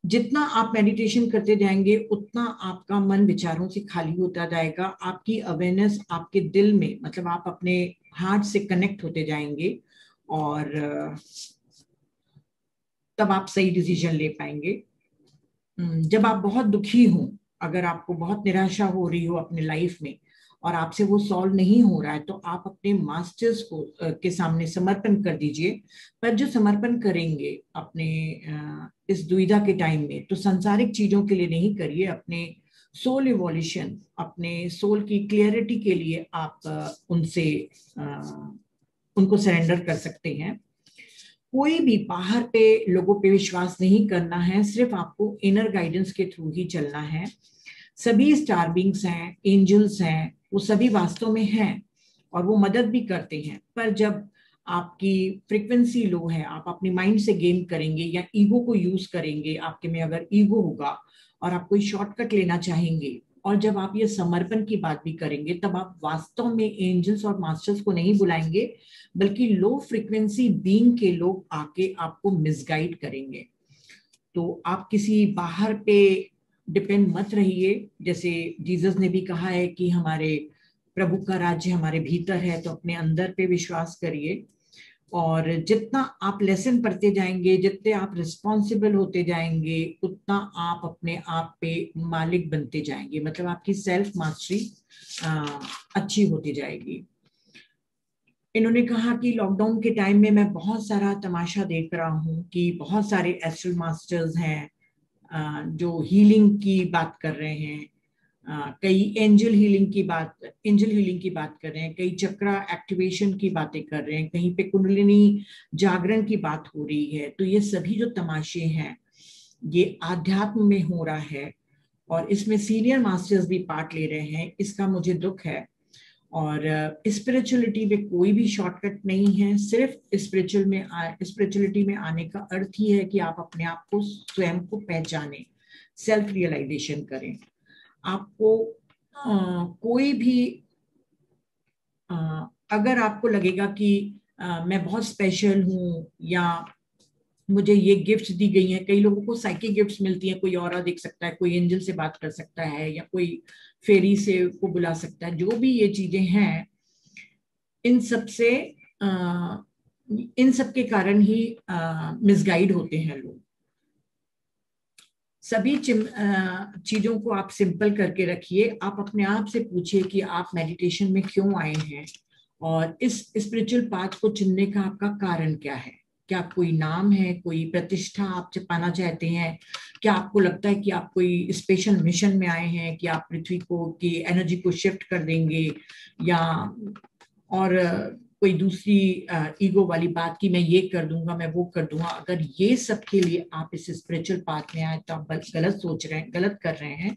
[SPEAKER 2] जितना आप मेडिटेशन करते जाएंगे उतना आपका मन विचारों से खाली होता जाएगा, आपकी अवेयरनेस आपके दिल में, मतलब आप अपने हार्ट से कनेक्ट होते जाएंगे और तब आप सही डिसीजन ले पाएंगे। जब आप बहुत दुखी हो, अगर आपको बहुत निराशा हो रही हो अपने लाइफ में और आपसे वो सॉल्व नहीं हो रहा है, तो आप अपने मास्टर्स को के सामने समर्पण कर दीजिए। पर जो समर्पण करेंगे अपने इस दुविधा के टाइम में, तो सांसारिक चीजों के लिए नहीं करिए, अपने सोल इवोल्यूशन, अपने सोल की क्लियरिटी के लिए आप उनसे उनको सरेंडर कर सकते हैं। कोई भी बाहर पे लोगों पे विश्वास नहीं करना है, सिर्फ आपको इनर गाइडेंस के थ्रू ही चलना है। सभी स्टार बीइंग्स हैं, एंजल्स हैं, वो सभी वास्तव में हैं और वो मदद भी करते हैं। पर जब आपकी फ्रीक्वेंसी लो है, आप अपनी माइंड से गेम करेंगे या ईगो को यूज करेंगे, आपके में अगर ईगो होगा और आप कोई शॉर्टकट लेना चाहेंगे, और जब आप ये समर्पण की बात भी करेंगे, तब आप वास्तव में एंजल्स और मास्टर्स को नहीं बुलाएंगे, बल्कि लो फ्रीक्वेंसी बीइंग के लोग आके आपको मिसगाइड करेंगे। तो आप किसी बाहर पे डिपेंड मत रहिए। जैसे जीसस ने भी कहा है कि हमारे प्रभु का राज्य हमारे भीतर है, तो अपने अंदर पे विश्वास करिए और जितना आप लेसन पढ़ते जाएंगे, जितने आप रिस्पॉन्सिबल होते जाएंगे, उतना आप अपने आप पे मालिक बनते जाएंगे, मतलब आपकी सेल्फ मास्टरी अच्छी होती जाएगी। इन्होंने कहा कि लॉकडाउन के टाइम में मैं बहुत सारा तमाशा देख रहा हूँ कि बहुत सारे एस्ट्रल मास्टर्स हैं जो हीलिंग की बात कर रहे हैं, कई एंजल हीलिंग की बात कर रहे हैं, कई चक्रा एक्टिवेशन की बातें कर रहे हैं, कहीं पे कुंडलिनी जागरण की बात हो रही है। तो ये सभी जो तमाशे हैं ये आध्यात्म में हो रहा है और इसमें सीनियर मास्टर्स भी पार्ट ले रहे हैं। इसका मुझे दुख है। और स्पिरिचुअलिटी में कोई भी शॉर्टकट नहीं है। सिर्फ स्पिरिचुअलिटी में आने का अर्थ ही है कि आप अपने आप को, स्वयं को पहचानें, सेल्फ रियलाइजेशन करें। आपको कोई भी अगर आपको लगेगा कि मैं बहुत स्पेशल हूँ या मुझे ये गिफ्ट्स दी गई हैं, कई लोगों को साइकिक गिफ्ट्स मिलती हैं, कोई ऑरा देख सकता है, कोई एंजल से बात कर सकता है या कोई फेरी से को बुला सकता है, जो भी ये चीजें हैं, इन सब से इन सब के कारण ही मिसगाइड होते हैं लोग। सभी चीजों को आप सिंपल करके रखिए। आप अपने आप से पूछिए कि आप मेडिटेशन में क्यों आए हैं और इस स्पिरिचुअल पाथ को चुनने का आपका कारण क्या है। क्या कोई नाम है, कोई प्रतिष्ठा आप पाना चाहते हैं? क्या आपको लगता है कि आप कोई स्पेशल मिशन में आए हैं कि आप पृथ्वी को की एनर्जी को शिफ्ट कर देंगे, या और कोई दूसरी ईगो वाली बात कि मैं ये कर दूंगा, मैं वो कर दूंगा? अगर ये सब के लिए आप इस स्पिरिचुअल पाथ में आए तो आप गलत सोच रहे हैं, गलत कर रहे हैं।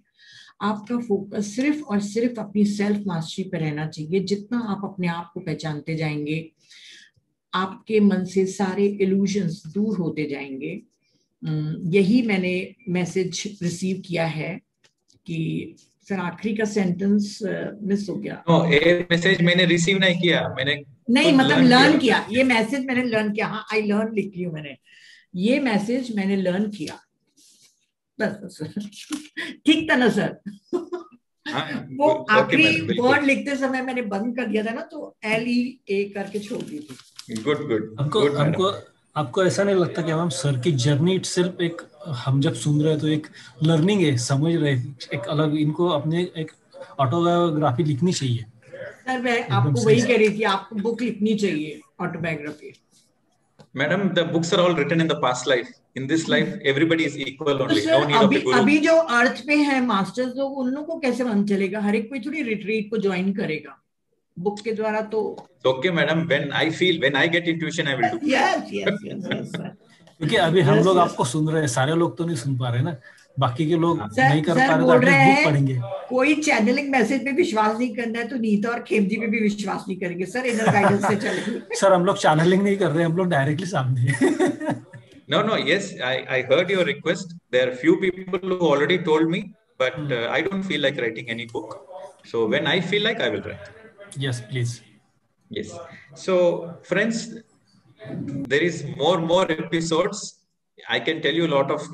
[SPEAKER 2] आपका फोकस सिर्फ और सिर्फ अपनी सेल्फ मास्टरी पर रहना चाहिए। जितना आप अपने आप को पहचानते जाएंगे, आपके मन से सारे इल्यूजन्स दूर होते जाएंगे। यही मैंने मैसेज रिसीव किया है कि सर आखिरी का सेंटेंस मिस हो गया।
[SPEAKER 1] ये मैसेज मैंने रिसीव नहीं किया, मैंने
[SPEAKER 2] नहीं मतलब लर्न किया। ये मैसेज मैंने लर्न किया। हाँ, आई लर्न लिख रही हूँ मैंने। ये मैसेज मैंने लर्न किया, बस ठीक था ना सर?
[SPEAKER 1] हाँ,
[SPEAKER 2] वो आखिरी वर्ड
[SPEAKER 1] गुड
[SPEAKER 2] लिखते समय मैंने बंद कर दिया था ना, तो LEA करके छोड़ दी थी।
[SPEAKER 1] गुड।
[SPEAKER 3] आपको ऐसा नहीं लगता कि हम सर की जर्नी इटसेल्फ एक, हम जब सुन रहे हैं तो एक लर्निंग है, समझ रहे हैं, एक अलग इनको अपने एक ऑटोबायोग्राफी लिखनी चाहिए।
[SPEAKER 2] सर मैं आपको वही कह रही थी, आपको बुक लिखनी चाहिए autobiography.
[SPEAKER 1] Madam, the books are all written in the past life. In this life, everybody is equal only.
[SPEAKER 2] तो
[SPEAKER 1] No need of a guru.
[SPEAKER 2] अभी जो अर्थ पे है मास्टर्स लोग, उन लोगों को कैसे मन चलेगा? हर एक कोई थोड़ी रिट्रीट को ज्वाइन करेगा बुक के द्वारा। तो
[SPEAKER 1] okay madam, when I get intuition I will do.
[SPEAKER 2] yes sir।
[SPEAKER 3] क्योंकि अभी हम लोग आपको सुन रहे हैं, सारे लोग तो नहीं सुन पा रहे ना, बाकी के लोग नहीं कर पा रहे तो एटलीस्ट बुक पढ़ेंगे।
[SPEAKER 2] कोई चैनलिंग मैसेज पे विश्वास नहीं करना है तो नीता और खेमजी पे भी विश्वास नहीं करेंगे सर, इनर गाइडेंस से चलेंगे।
[SPEAKER 3] सर हम लोग चैनलिंग नहीं कर रहे, हम लोग डायरेक्टली सामने।
[SPEAKER 1] No, yes, I heard your request. There are few people who already told me, but I don't feel like writing any book. So when I feel like, I will write.
[SPEAKER 3] Yes, please.
[SPEAKER 1] Yes. So friends, there is more episodes. I can tell you a lot of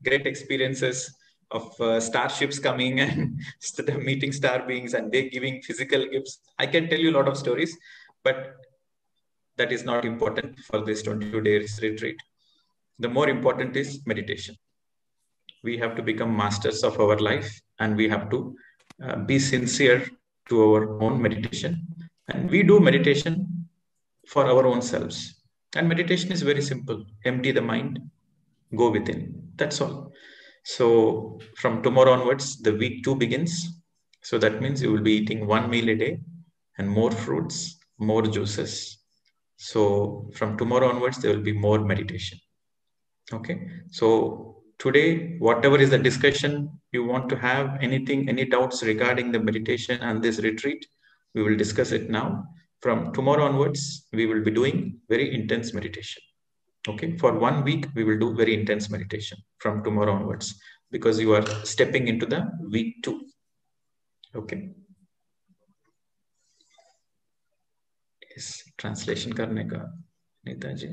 [SPEAKER 1] great experiences of starships coming and meeting star beings and they giving physical gifts. I can tell you a lot of stories, but that is not important for this 22 days retreat. The more important is meditation. We have to become masters of our life and we have to be sincere to our own meditation. And we do meditation for our own selves. And meditation is very simple. Empty the mind, go within. That's all. So from tomorrow onwards, the week 2 begins. So that means you will be eating 1 meal a day and more fruits, more juices. So from tomorrow onwards, there will be more meditation. Okay. So today, whatever is the discussion you want to have, anything, any doubts regarding the meditation and this retreat, we will discuss it now. From tomorrow onwards, we will be doing very intense meditation. Okay. For 1 week, we will do very intense meditation from tomorrow onwards because you are stepping into the week 2. Okay. Yes. Translation करने का Netaji.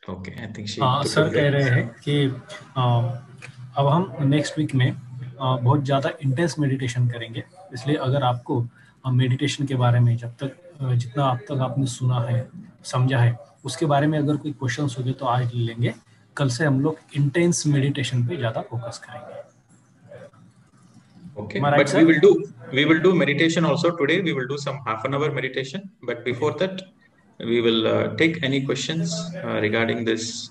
[SPEAKER 1] Okay, I think she
[SPEAKER 3] sir कह रहे हैं कि अब हम next week में बहुत ज़्यादा इंटेंस मेडिटेशन करेंगे, इसलिए अगर आपको मेडिटेशन के बारे में जब तक जितना अब तक आपने सुना है, समझा है, उसके बारे में अगर कोई क्वेश्चंस हो गए तो आज लेंगे। कल से हम लोग इंटेंस मेडिटेशन पे ज्यादा फोकस करेंगे।
[SPEAKER 1] Okay,
[SPEAKER 3] Am I right,
[SPEAKER 1] but
[SPEAKER 3] sir?
[SPEAKER 1] we will do meditation also today. We will do some half an hour meditation. But before that, we will take any questions regarding this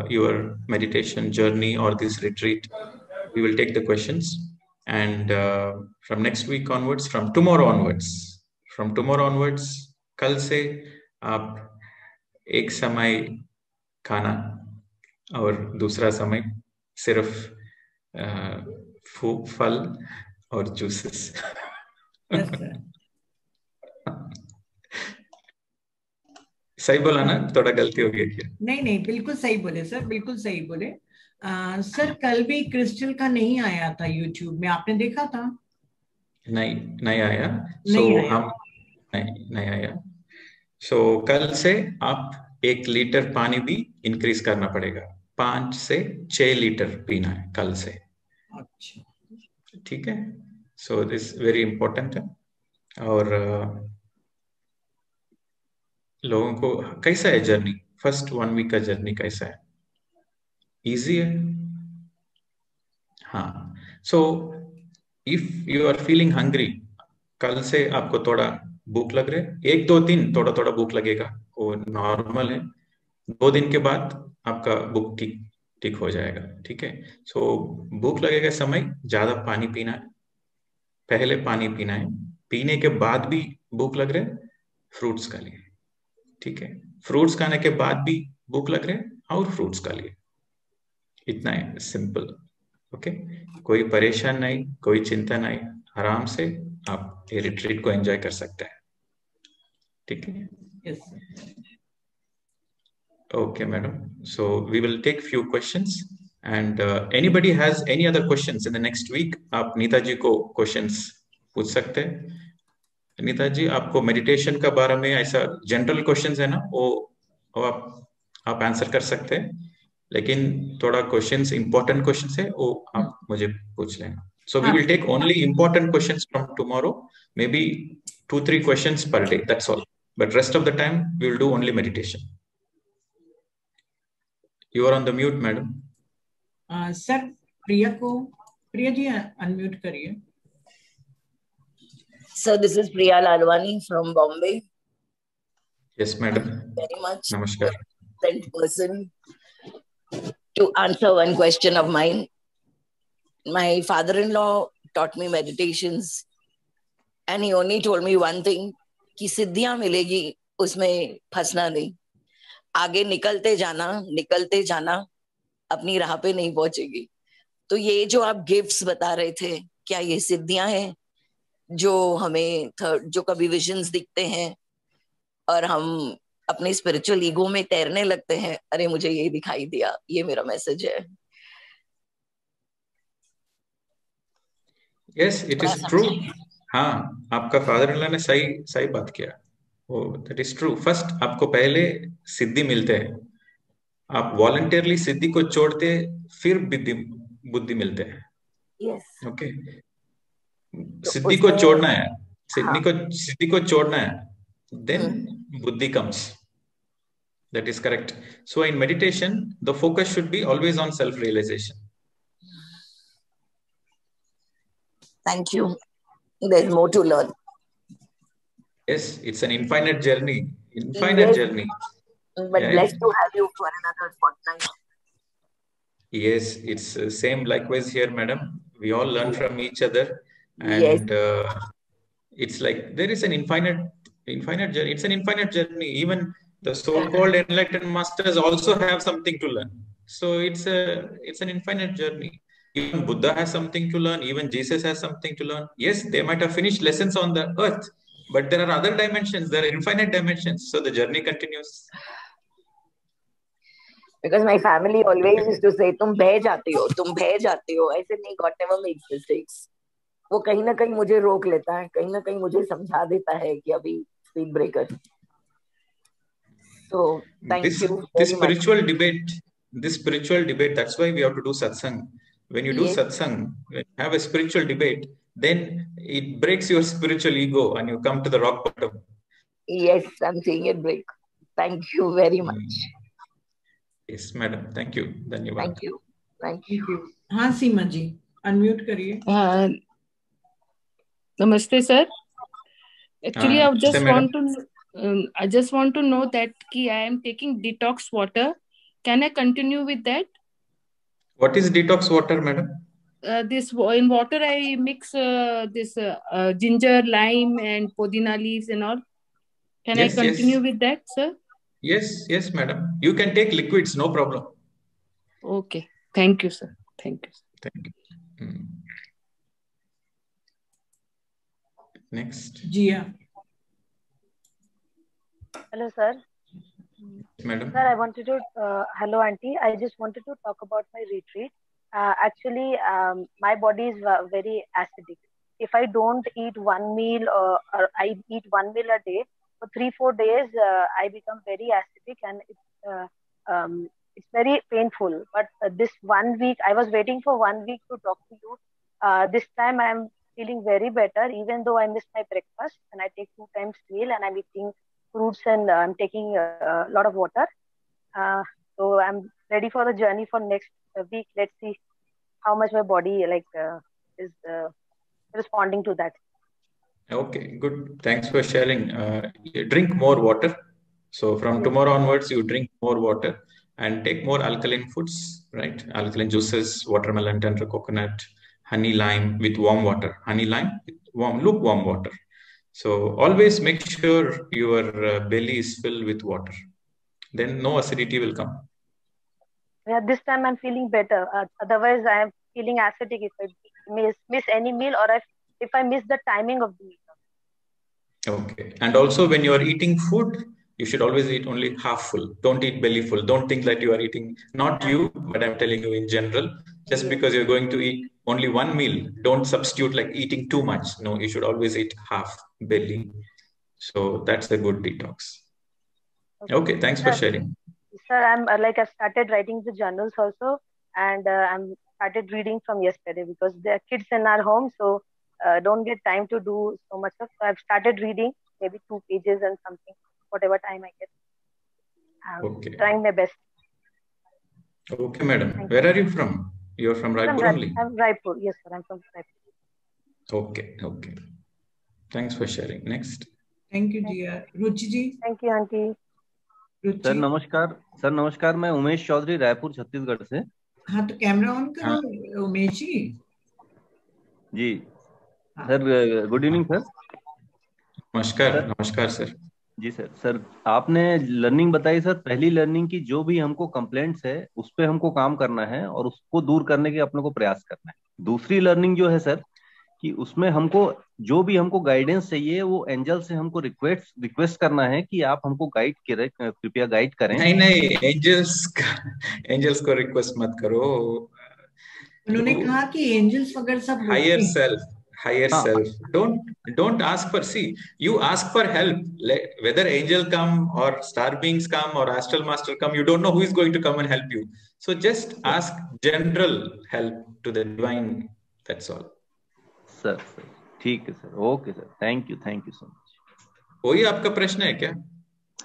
[SPEAKER 1] your meditation journey or this retreat. We will take the questions, and from next week onwards, from tomorrow onwards, कल से आप एक समय खाना और दूसरा समय सिर्फ फल और जूसेस।
[SPEAKER 2] Yes sir.
[SPEAKER 1] सही बोला ना? थोड़ा गलती हो गई क्या?
[SPEAKER 2] नहीं, बिल्कुल सही बोले सर, बिल्कुल सही बोले। सर कल भी क्रिस्टल का नहीं आया था यूट्यूब में, आपने देखा था?
[SPEAKER 1] नहीं आया।
[SPEAKER 2] नहीं आया।
[SPEAKER 1] हम नहीं आया। सो कल से आप 1 लीटर पानी भी इंक्रीज करना पड़ेगा। 5 से 6 लीटर पीना है कल से।
[SPEAKER 2] अच्छा,
[SPEAKER 1] ठीक है। सो दिस वेरी इंपॉर्टेंट है। और लोगों को कैसा है जर्नी? फर्स्ट 1 वीक का जर्नी कैसा है? इजी है? हाँ। So if you are feeling hungry, कल से आपको थोड़ा भूख लग रहा है, 1 2 दिन थोड़ा थोड़ा भूख लगेगा, वो नॉर्मल है। 2 दिन के बाद आपका भूख ठीक हो जाएगा। ठीक है। सो भूख लगेगा समय ज्यादा पानी पीना है। पहले पानी पीना है, पीने के बाद भी भूख लग रहा है, फ्रूट्स खा लिए। ठीक है। फ्रूट्स खाने के बाद भी भूख लग रहा है और फ्रूट्स खा लिए। इतना है, सिंपल। ओके। कोई परेशान नहीं, कोई चिंता नहीं, आराम से आप ये रिट्रीट को एंजॉय कर सकते हैं। ठीक है।
[SPEAKER 2] Yes sir.
[SPEAKER 1] Okay, madam. So we will take few questions, and anybody has any other questions in the next week, आप नीता जी को questions पूछ सकते हैं। नीता जी, आपको मेडिटेशन का बारे में ऐसा जनरल क्वेश्चंस है ना, वो आप आंसर कर सकते हैं, लेकिन थोड़ा क्वेश्चंस इंपॉर्टेंट क्वेश्चंस है वो आप मुझे पूछ लेना। So we will take only important questions from tomorrow, maybe 2-3 questions per day, that's all. But rest of the time we will do only meditation. You are on the mute, madam.
[SPEAKER 2] Sir Priya ji unmute करिए।
[SPEAKER 4] Sir, this is Priya Lalwani from Bombay.
[SPEAKER 1] Yes, madam.
[SPEAKER 4] Thank you very much.
[SPEAKER 1] Namaskar.
[SPEAKER 4] Sent person to answer one question of mine. My father-in-law taught me meditations, and he only told me one thing: कि सिद्धियां मिलेगी, उसमें फंसना नहीं, आगे निकलते जाना, अपनी राह पे नहीं पहुंचेगी। तो ये जो आप गिफ्ट्स बता रहे थे, क्या ये सिद्धियां हैं जो हमें जो कभी विजन्स दिखते हैं और हम अपने स्पिरिचुअल ईगो में तैरने लगते हैं, अरे मुझे ये दिखाई दिया, ये मेरा मैसेज है?
[SPEAKER 1] Yes, it is true. हाँ, आपका फादर इन लॉ ने सही बात किया। वो दैट इज ट्रू। फर्स्ट आपको पहले सिद्धि मिलते हैं, आप वॉलंटियरली सिद्धि को छोड़ते, फिर बुद्धि मिलते हैं।
[SPEAKER 4] यस।
[SPEAKER 1] ओके।
[SPEAKER 4] तो
[SPEAKER 1] सिद्धि को छोड़ना है, सिद्धि को छोड़ना है, देन बुद्धि comes. That is correct. So in meditation, the focus should be always on self-realization.
[SPEAKER 4] Thank you. There's more to learn.
[SPEAKER 1] Yes, it's an infinite journey. Journey.
[SPEAKER 4] But blessed to have you for another fortnight.
[SPEAKER 1] Yes, it's same likewise here, madam. We all learn from each other, and it's like there is an infinite journey. It's an infinite journey. Even the so-called enlightened masters also have something to learn. So it's an infinite journey. Even Buddha has something to learn. Even Jesus has something to learn. Yes, they might have finished lessons on the earth, but there are other dimensions. There are infinite dimensions. So the journey continues.
[SPEAKER 4] Because my family always used to say, तुम बह जाती हो। ऐसे नहीं, God never makes mistakes. वो कहीं ना कहीं मुझे रोक लेता है, कहीं ना कहीं मुझे समझा देता है कि अभी speed breaker. So thank you very much.
[SPEAKER 1] This spiritual debate, that's why we have to do satsang. When you do satsang, when you have a spiritual debate, then it breaks your spiritual ego and you come to the rock bottom.
[SPEAKER 4] Yes, I'm seeing it break. Thank you very much.
[SPEAKER 1] Yes, madam. Thank you. धन्यवाद.
[SPEAKER 4] Thank you. Thank you.
[SPEAKER 2] Thank you. हाँ सीमा जी, unmute करिए.
[SPEAKER 5] Namaste, sir. Actually, I just
[SPEAKER 1] madam.
[SPEAKER 5] want to know that I am taking detox water. Can I continue with that?
[SPEAKER 1] What is detox water, madam?
[SPEAKER 5] This in water I mix this ginger, lime, and podina leaves and all. Can I continue with that, sir?
[SPEAKER 1] Yes, madam. You can take liquids, no problem.
[SPEAKER 5] Okay. Thank you, sir. Thank you.
[SPEAKER 1] Thank you. Next.
[SPEAKER 2] Jia.
[SPEAKER 6] Hello, sir.
[SPEAKER 1] Madam.
[SPEAKER 6] Sir, I wanted to, hello, auntie. I just wanted to talk about my retreat. Actually, my body is very acidic. If I don't eat one meal or I eat one meal a day, for 3-4 days, I become very acidic and it's very painful. But this 1 week, I was waiting for 1 week to talk to you. This time I am feeling very better, even though I missed my breakfast and I take 2 times meal and I'm eating fruits and I'm taking a lot of water. So I'm ready for the journey for next week. Let's see how much my body is responding to that.
[SPEAKER 1] Okay, good. Thanks for sharing. You drink more water. So from tomorrow onwards, you drink more water and take more alkaline foods, right? Alkaline juices, watermelon, tender coconut, honey lime with warm water. Honey lime with lukewarm water. So always make sure your belly is filled with water. Then no acidity will come.
[SPEAKER 6] Yeah, this time I'm feeling better. Otherwise, I am feeling acidic if I miss any meal or if I miss the timing of the meal.
[SPEAKER 1] Okay. And also when you are eating food, you should always eat only half full. Don't eat belly full. Don't think that you are eating, not you, but I'm telling you in general, just because you're going to eat only one meal, don't substitute like eating too much. No, you should always eat half belly. So that's a good detox. Okay, thanks for sharing.
[SPEAKER 6] Sir, I've started writing the journals also, and I'm started reading from yesterday because there are kids in our home, so don't get time to do so much of. So I've started reading maybe 2 pages and something, whatever time I get.
[SPEAKER 1] Okay.
[SPEAKER 6] Trying my best.
[SPEAKER 1] Okay, madam. Where are you from? You're from Raipur only?
[SPEAKER 6] I'm Raipur. Yes, sir. I'm from Raipur.
[SPEAKER 1] Okay. Thanks for sharing. Next.
[SPEAKER 2] Thank you, Jia. Ruchi ji.
[SPEAKER 6] Thank you, auntie.
[SPEAKER 7] Sir नमस्कार. मैं उमेश चौधरी रायपुर छत्तीसगढ़ से.
[SPEAKER 2] हाँ तो camera on करो Umesh ji.
[SPEAKER 7] Sir good evening sir.
[SPEAKER 1] नमस्कार sir.
[SPEAKER 7] जी sir आपने learning बताई सर. पहली लर्निंग की जो भी हमको कंप्लेंट्स है उस पे हमको काम करना है और उसको दूर करने के अपने को प्रयास करना है. दूसरी लर्निंग जो है सर कि उसमें हमको जो भी हमको गाइडेंस चाहिए वो एंजल से हमको रिक्वेस्ट करना है कि आप हमको गाइड करें, कृपया गाइड करें.
[SPEAKER 1] नहीं एंजल्स को रिक्वेस्ट मत करो.
[SPEAKER 2] उन्होंने कहा कि एंजल्स वगैरह सब
[SPEAKER 1] higher self. Don't ask for, see, you ask for help. Whether angel come or star beings come or astral master come, you don't know who is going to come and help you. So just ask general help to the divine. That's all.
[SPEAKER 7] Sir ठीक है sir. Okay sir. Thank you so much.
[SPEAKER 1] वही आपका प्रश्न है क्या?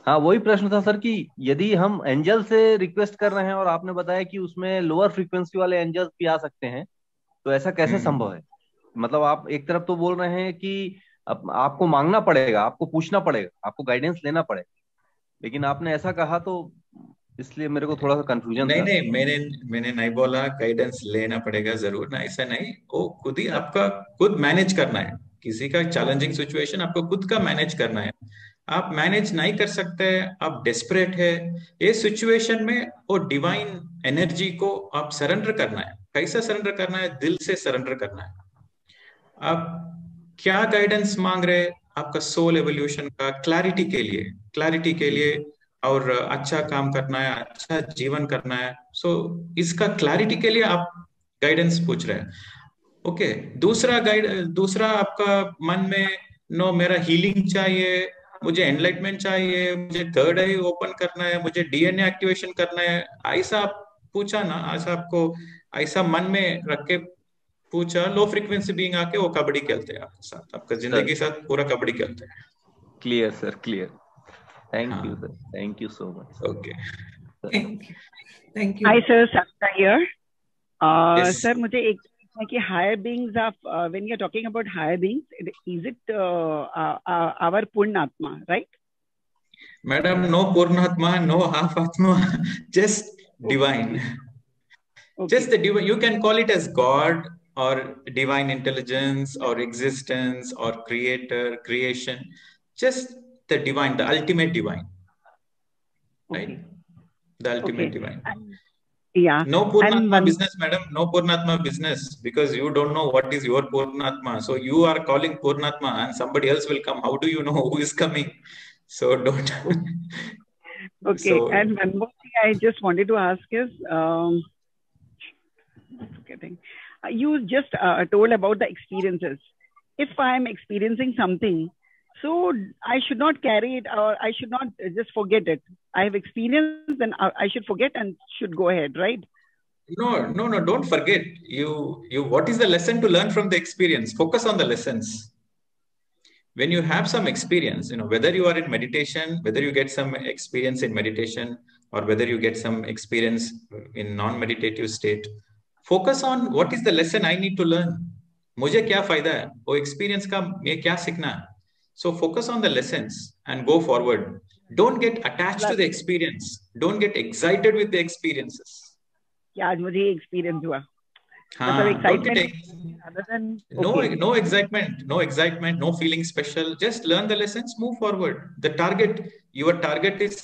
[SPEAKER 7] हाँ वही प्रश्न था सर कि यदि हम एंजल से रिक्वेस्ट कर रहे हैं और आपने बताया कि उसमें लोअर फ्रीक्वेंसी वाले एंजल्स भी आ सकते हैं, तो ऐसा कैसे संभव है? मतलब आप एक तरफ तो बोल रहे हैं कि आपको मांगना पड़ेगा, आपको पूछना पड़ेगा, आपको गाइडेंस लेना पड़ेगा, लेकिन आपने ऐसा कहा तो इसलिए मेरे को थोड़ा सा कंफ्यूजन था.
[SPEAKER 1] नहीं मैंने नहीं बोला गाइडेंस लेना पड़ेगा जरूर ना, ऐसा नहीं. वो खुद ही आपका खुद मैनेज करना है. किसी का चैलेंजिंग सिचुएशन आपको खुद का मैनेज करना है. आप मैनेज नहीं कर सकते, आप डेस्परेट है, ये सिचुएशन में वो डिवाइन एनर्जी को आप सरेंडर करना है. कैसा सरेंडर करना है? दिल से सरेंडर करना है. आप क्या गाइडेंस मांग रहे? आपका सोल एवोल्यूशन का क्लैरिटी के लिए और अच्छा काम करना है, अच्छा जीवन करना है. सो इसका क्लैरिटी के लिए आप गाइडेंस पूछ रहे हैं. ओके. दूसरा आपका मन में मेरा हीलिंग चाहिए, मुझे एनलाइटमेंट चाहिए, मुझे थर्ड आई ओपन करना है, मुझे डीएनए एक्टिवेशन करना है, ऐसा आप पूछा ना, ऐसा आपको ऐसा मन में रख के पूछा, लो फ्रीक्वेंसी बीइंग आके वो कबड्डी खेलते हैं आपके साथ, आपका जिंदगी के साथ पूरा कबड्डी खेलते हैं।
[SPEAKER 7] Clear sir, clear. थैंक
[SPEAKER 1] हाँ।
[SPEAKER 7] You sir, thank you so much.
[SPEAKER 1] Okay,
[SPEAKER 2] thank you.
[SPEAKER 8] Hi sir, Satta here.
[SPEAKER 1] Yes.
[SPEAKER 8] Sir मुझे एक है कि higher beings of, when you are talking about higher beings, is it our पूर्ण आत्मा, right?
[SPEAKER 1] Madam, no Purnatma, no half Atma, just divine.
[SPEAKER 8] Okay.
[SPEAKER 1] Just the divine. You can call it as God or divine intelligence or existence or creator, creation. Just the divine, the ultimate divine. Right?
[SPEAKER 8] Okay.
[SPEAKER 1] The ultimate
[SPEAKER 8] Okay.
[SPEAKER 1] divine.
[SPEAKER 8] Yeah.
[SPEAKER 1] No Purnatma
[SPEAKER 8] one-
[SPEAKER 1] business, madam. No Purnatma business, because you don't know what is your Purnatma. So you are calling Purnatma and somebody else will come. How do you know who is coming? So don't.
[SPEAKER 8] Okay.
[SPEAKER 1] So,
[SPEAKER 8] And one more thing I just wanted to ask is, you just told about the experiences. If I am experiencing something, so I should not carry it, or I should not just forget it. I have experienced, then I should forget and should go ahead, right?
[SPEAKER 1] no, don't forget. What is the lesson to learn from the experience? Focus on the lessons. When you have some experience, whether you are in meditation, whether you get some experience in meditation, or whether you get some experience in non-meditative state, focus on what is the lesson I need to learn. मुझे क्या फायदा है वो experience का, मैं क्या सीखना है. So focus on the lessons and go forward. Don't get attached to the experience. Don't get excited with the experiences.
[SPEAKER 8] कि आज मुझे एक्सपीरियंस हुआ,
[SPEAKER 1] हाँ,
[SPEAKER 8] मतलब
[SPEAKER 1] don't get
[SPEAKER 8] excitement other than
[SPEAKER 1] no excitement, no feeling special. Just learn the lessons, move forward. Your target is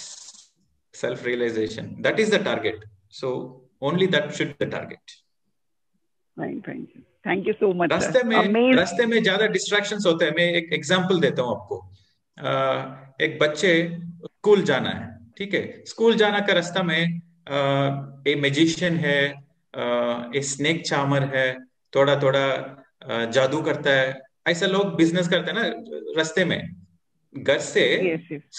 [SPEAKER 1] self-realization. That is the target. So only that should be the target.
[SPEAKER 8] Thank you so much.
[SPEAKER 1] रास्ते में ज्यादा distractions होते हैं. मैं एक example देता हूँ आपको. एक बच्चे स्कूल जाना है, ठीक है. स्कूल जाना का रास्ता में एक मैजिशियन है, एक स्नेक चार्मर है, थोड़ा जादू करता है. ऐसा लोग बिजनेस करते हैं ना रास्ते में. घर से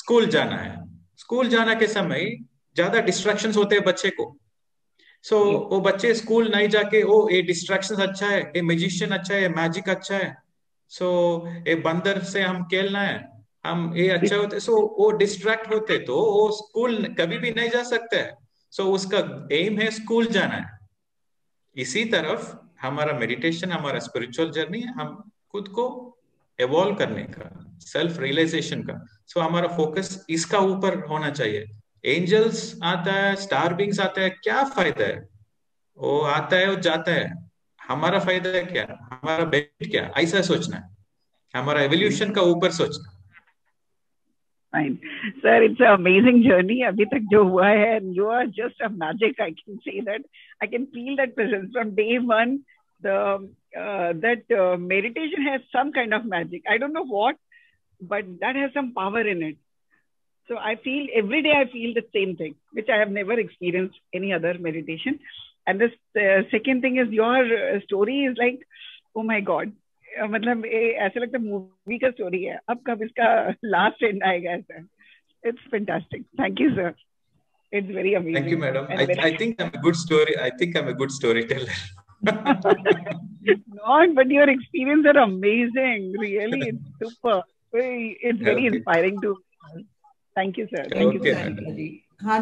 [SPEAKER 1] स्कूल जाना है, स्कूल जाना के समय ज्यादा डिस्ट्रैक्शंस होते हैं बच्चे को. सो वो बच्चे स्कूल नहीं जाके ये डिस्ट्रैक्शंस अच्छा है, ये मैजिशियन अच्छा है, मैजिक अच्छा है, सो ये बंदर से हम खेलना है, हम ये अच्छा होते, सो वो डिस्ट्रैक्ट होते तो वो स्कूल कभी भी नहीं जा सकते है. सो उसका एम है स्कूल जाना है. इसी तरफ हमारा मेडिटेशन, हमारा स्पिरिचुअल जर्नी, हम खुद को एवॉल्व करने का, सेल्फ रियलाइजेशन का. सो हमारा फोकस इसका ऊपर होना चाहिए. एंजल्स आता है, स्टार बीइंग्स आता है, क्या फायदा है? वो आता है, वो जाता है. हमारा फायदा है क्या? हमारा बेनिफिट क्या? ऐसा सोचना है. हमारा एवोल्यूशन का ऊपर सोचना.
[SPEAKER 8] Fine. Sir, it's an amazing journey. अभी तक जो हुआ है, you are just a magic. I can say that. I can feel that presence from day one. That meditation has some kind of magic. I don't know what, but that has some power in it. So I feel every day I feel the same thing, which I have never experienced any other meditation. And this second thing is your story is like, oh my God. मतलब ऐसा लगता है movie का story है, अब कब इसका last and आएगा ऐसा. It's fantastic. Thank you, sir. It's very amazing.
[SPEAKER 1] Thank you, madam. I think I'm a good story. I think I'm a good storyteller.
[SPEAKER 8] Not, but your experience are amazing. Really, it's super. It's very inspiring to. Thank you, sir. Thank you,
[SPEAKER 1] madam.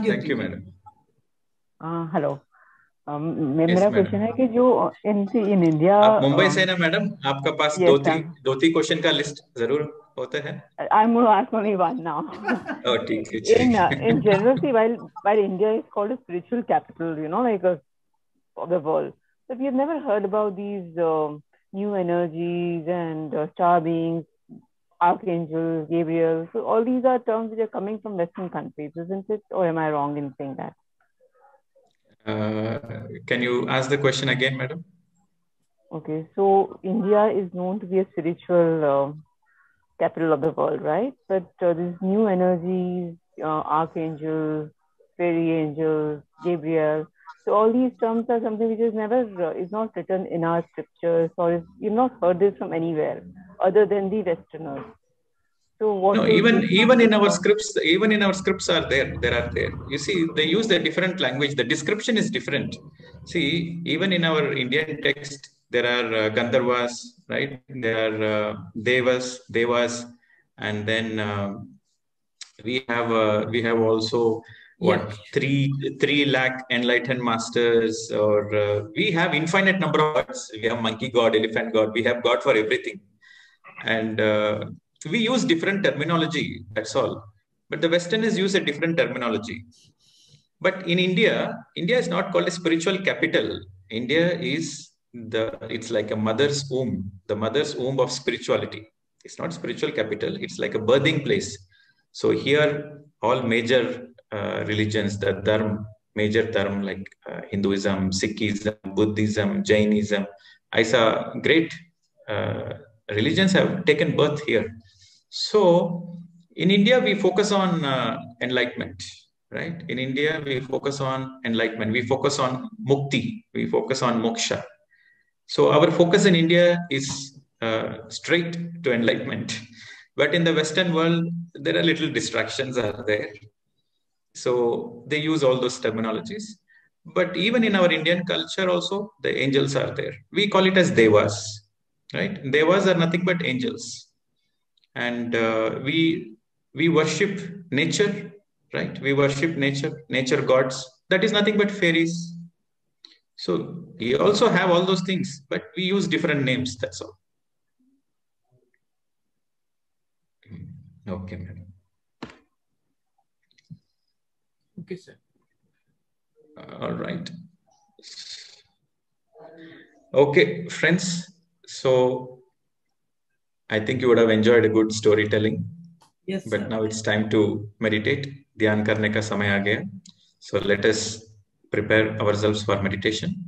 [SPEAKER 1] Thank you, madam.
[SPEAKER 9] Hello. मेरा question है कि जो in India,
[SPEAKER 1] आप मुंबई से ना madam, आपका पास दो तीन क्वेश्चन का लिस्ट जरूर होता है.
[SPEAKER 9] I am going to ask only one now.
[SPEAKER 1] Oh ठीक है.
[SPEAKER 9] In general, see, while India is called a spiritual capital, like of the world, but we have never heard about these new energies and star beings, archangels, Gabriel. So all these are terms which are coming from Western countries, isn't it? Or am I wrong in saying that?
[SPEAKER 1] Can you ask the question again, madam?
[SPEAKER 9] Okay, so India is known to be a spiritual capital of the world, right? But these new energies, archangels, fairy angels, Gabriel, so all these terms are something which is never is not written in our scriptures, or you've not heard this from anywhere other than the Westerners. So what?
[SPEAKER 1] No, even in our scripts are there. You see, they use a different language. The description is different. See, even in our Indian text, there are Gandharvas, right? There are Devas, and then we have also what 3 lakh enlightened masters, or we have infinite number of gods. We have monkey god, elephant god. We have god for everything, and we use different terminology. That's all. But the Westerners use a different terminology. But in India is not called a spiritual capital. India is it's like a mother's womb, the mother's womb of spirituality. It's not spiritual capital. It's like a birthing place. So here, all major religions, the major dharma like Hinduism, Sikhism, Buddhism, Jainism, Aisa, great religions have taken birth here. So in India, we focus on enlightenment, right? In India, we focus on enlightenment. We focus on mukti. We focus on moksha. So our focus in India is straight to enlightenment. But in the Western world, there are little distractions are there. So they use all those terminologies. But even in our Indian culture also, the angels are there. We call it as devas, right? Devas are nothing but angels. And we worship nature, right? We worship nature gods. That is nothing but fairies. So we also have all those things, but we use different names, that's all. Okay, madam.
[SPEAKER 2] Okay, sir.
[SPEAKER 1] All right. Okay, friends. So I think you would have enjoyed a good storytelling.
[SPEAKER 2] Yes,
[SPEAKER 1] but
[SPEAKER 2] sir.
[SPEAKER 1] now it's time to meditate. Dhyan karne ka samay aa gaya. So let us prepare ourselves for meditation.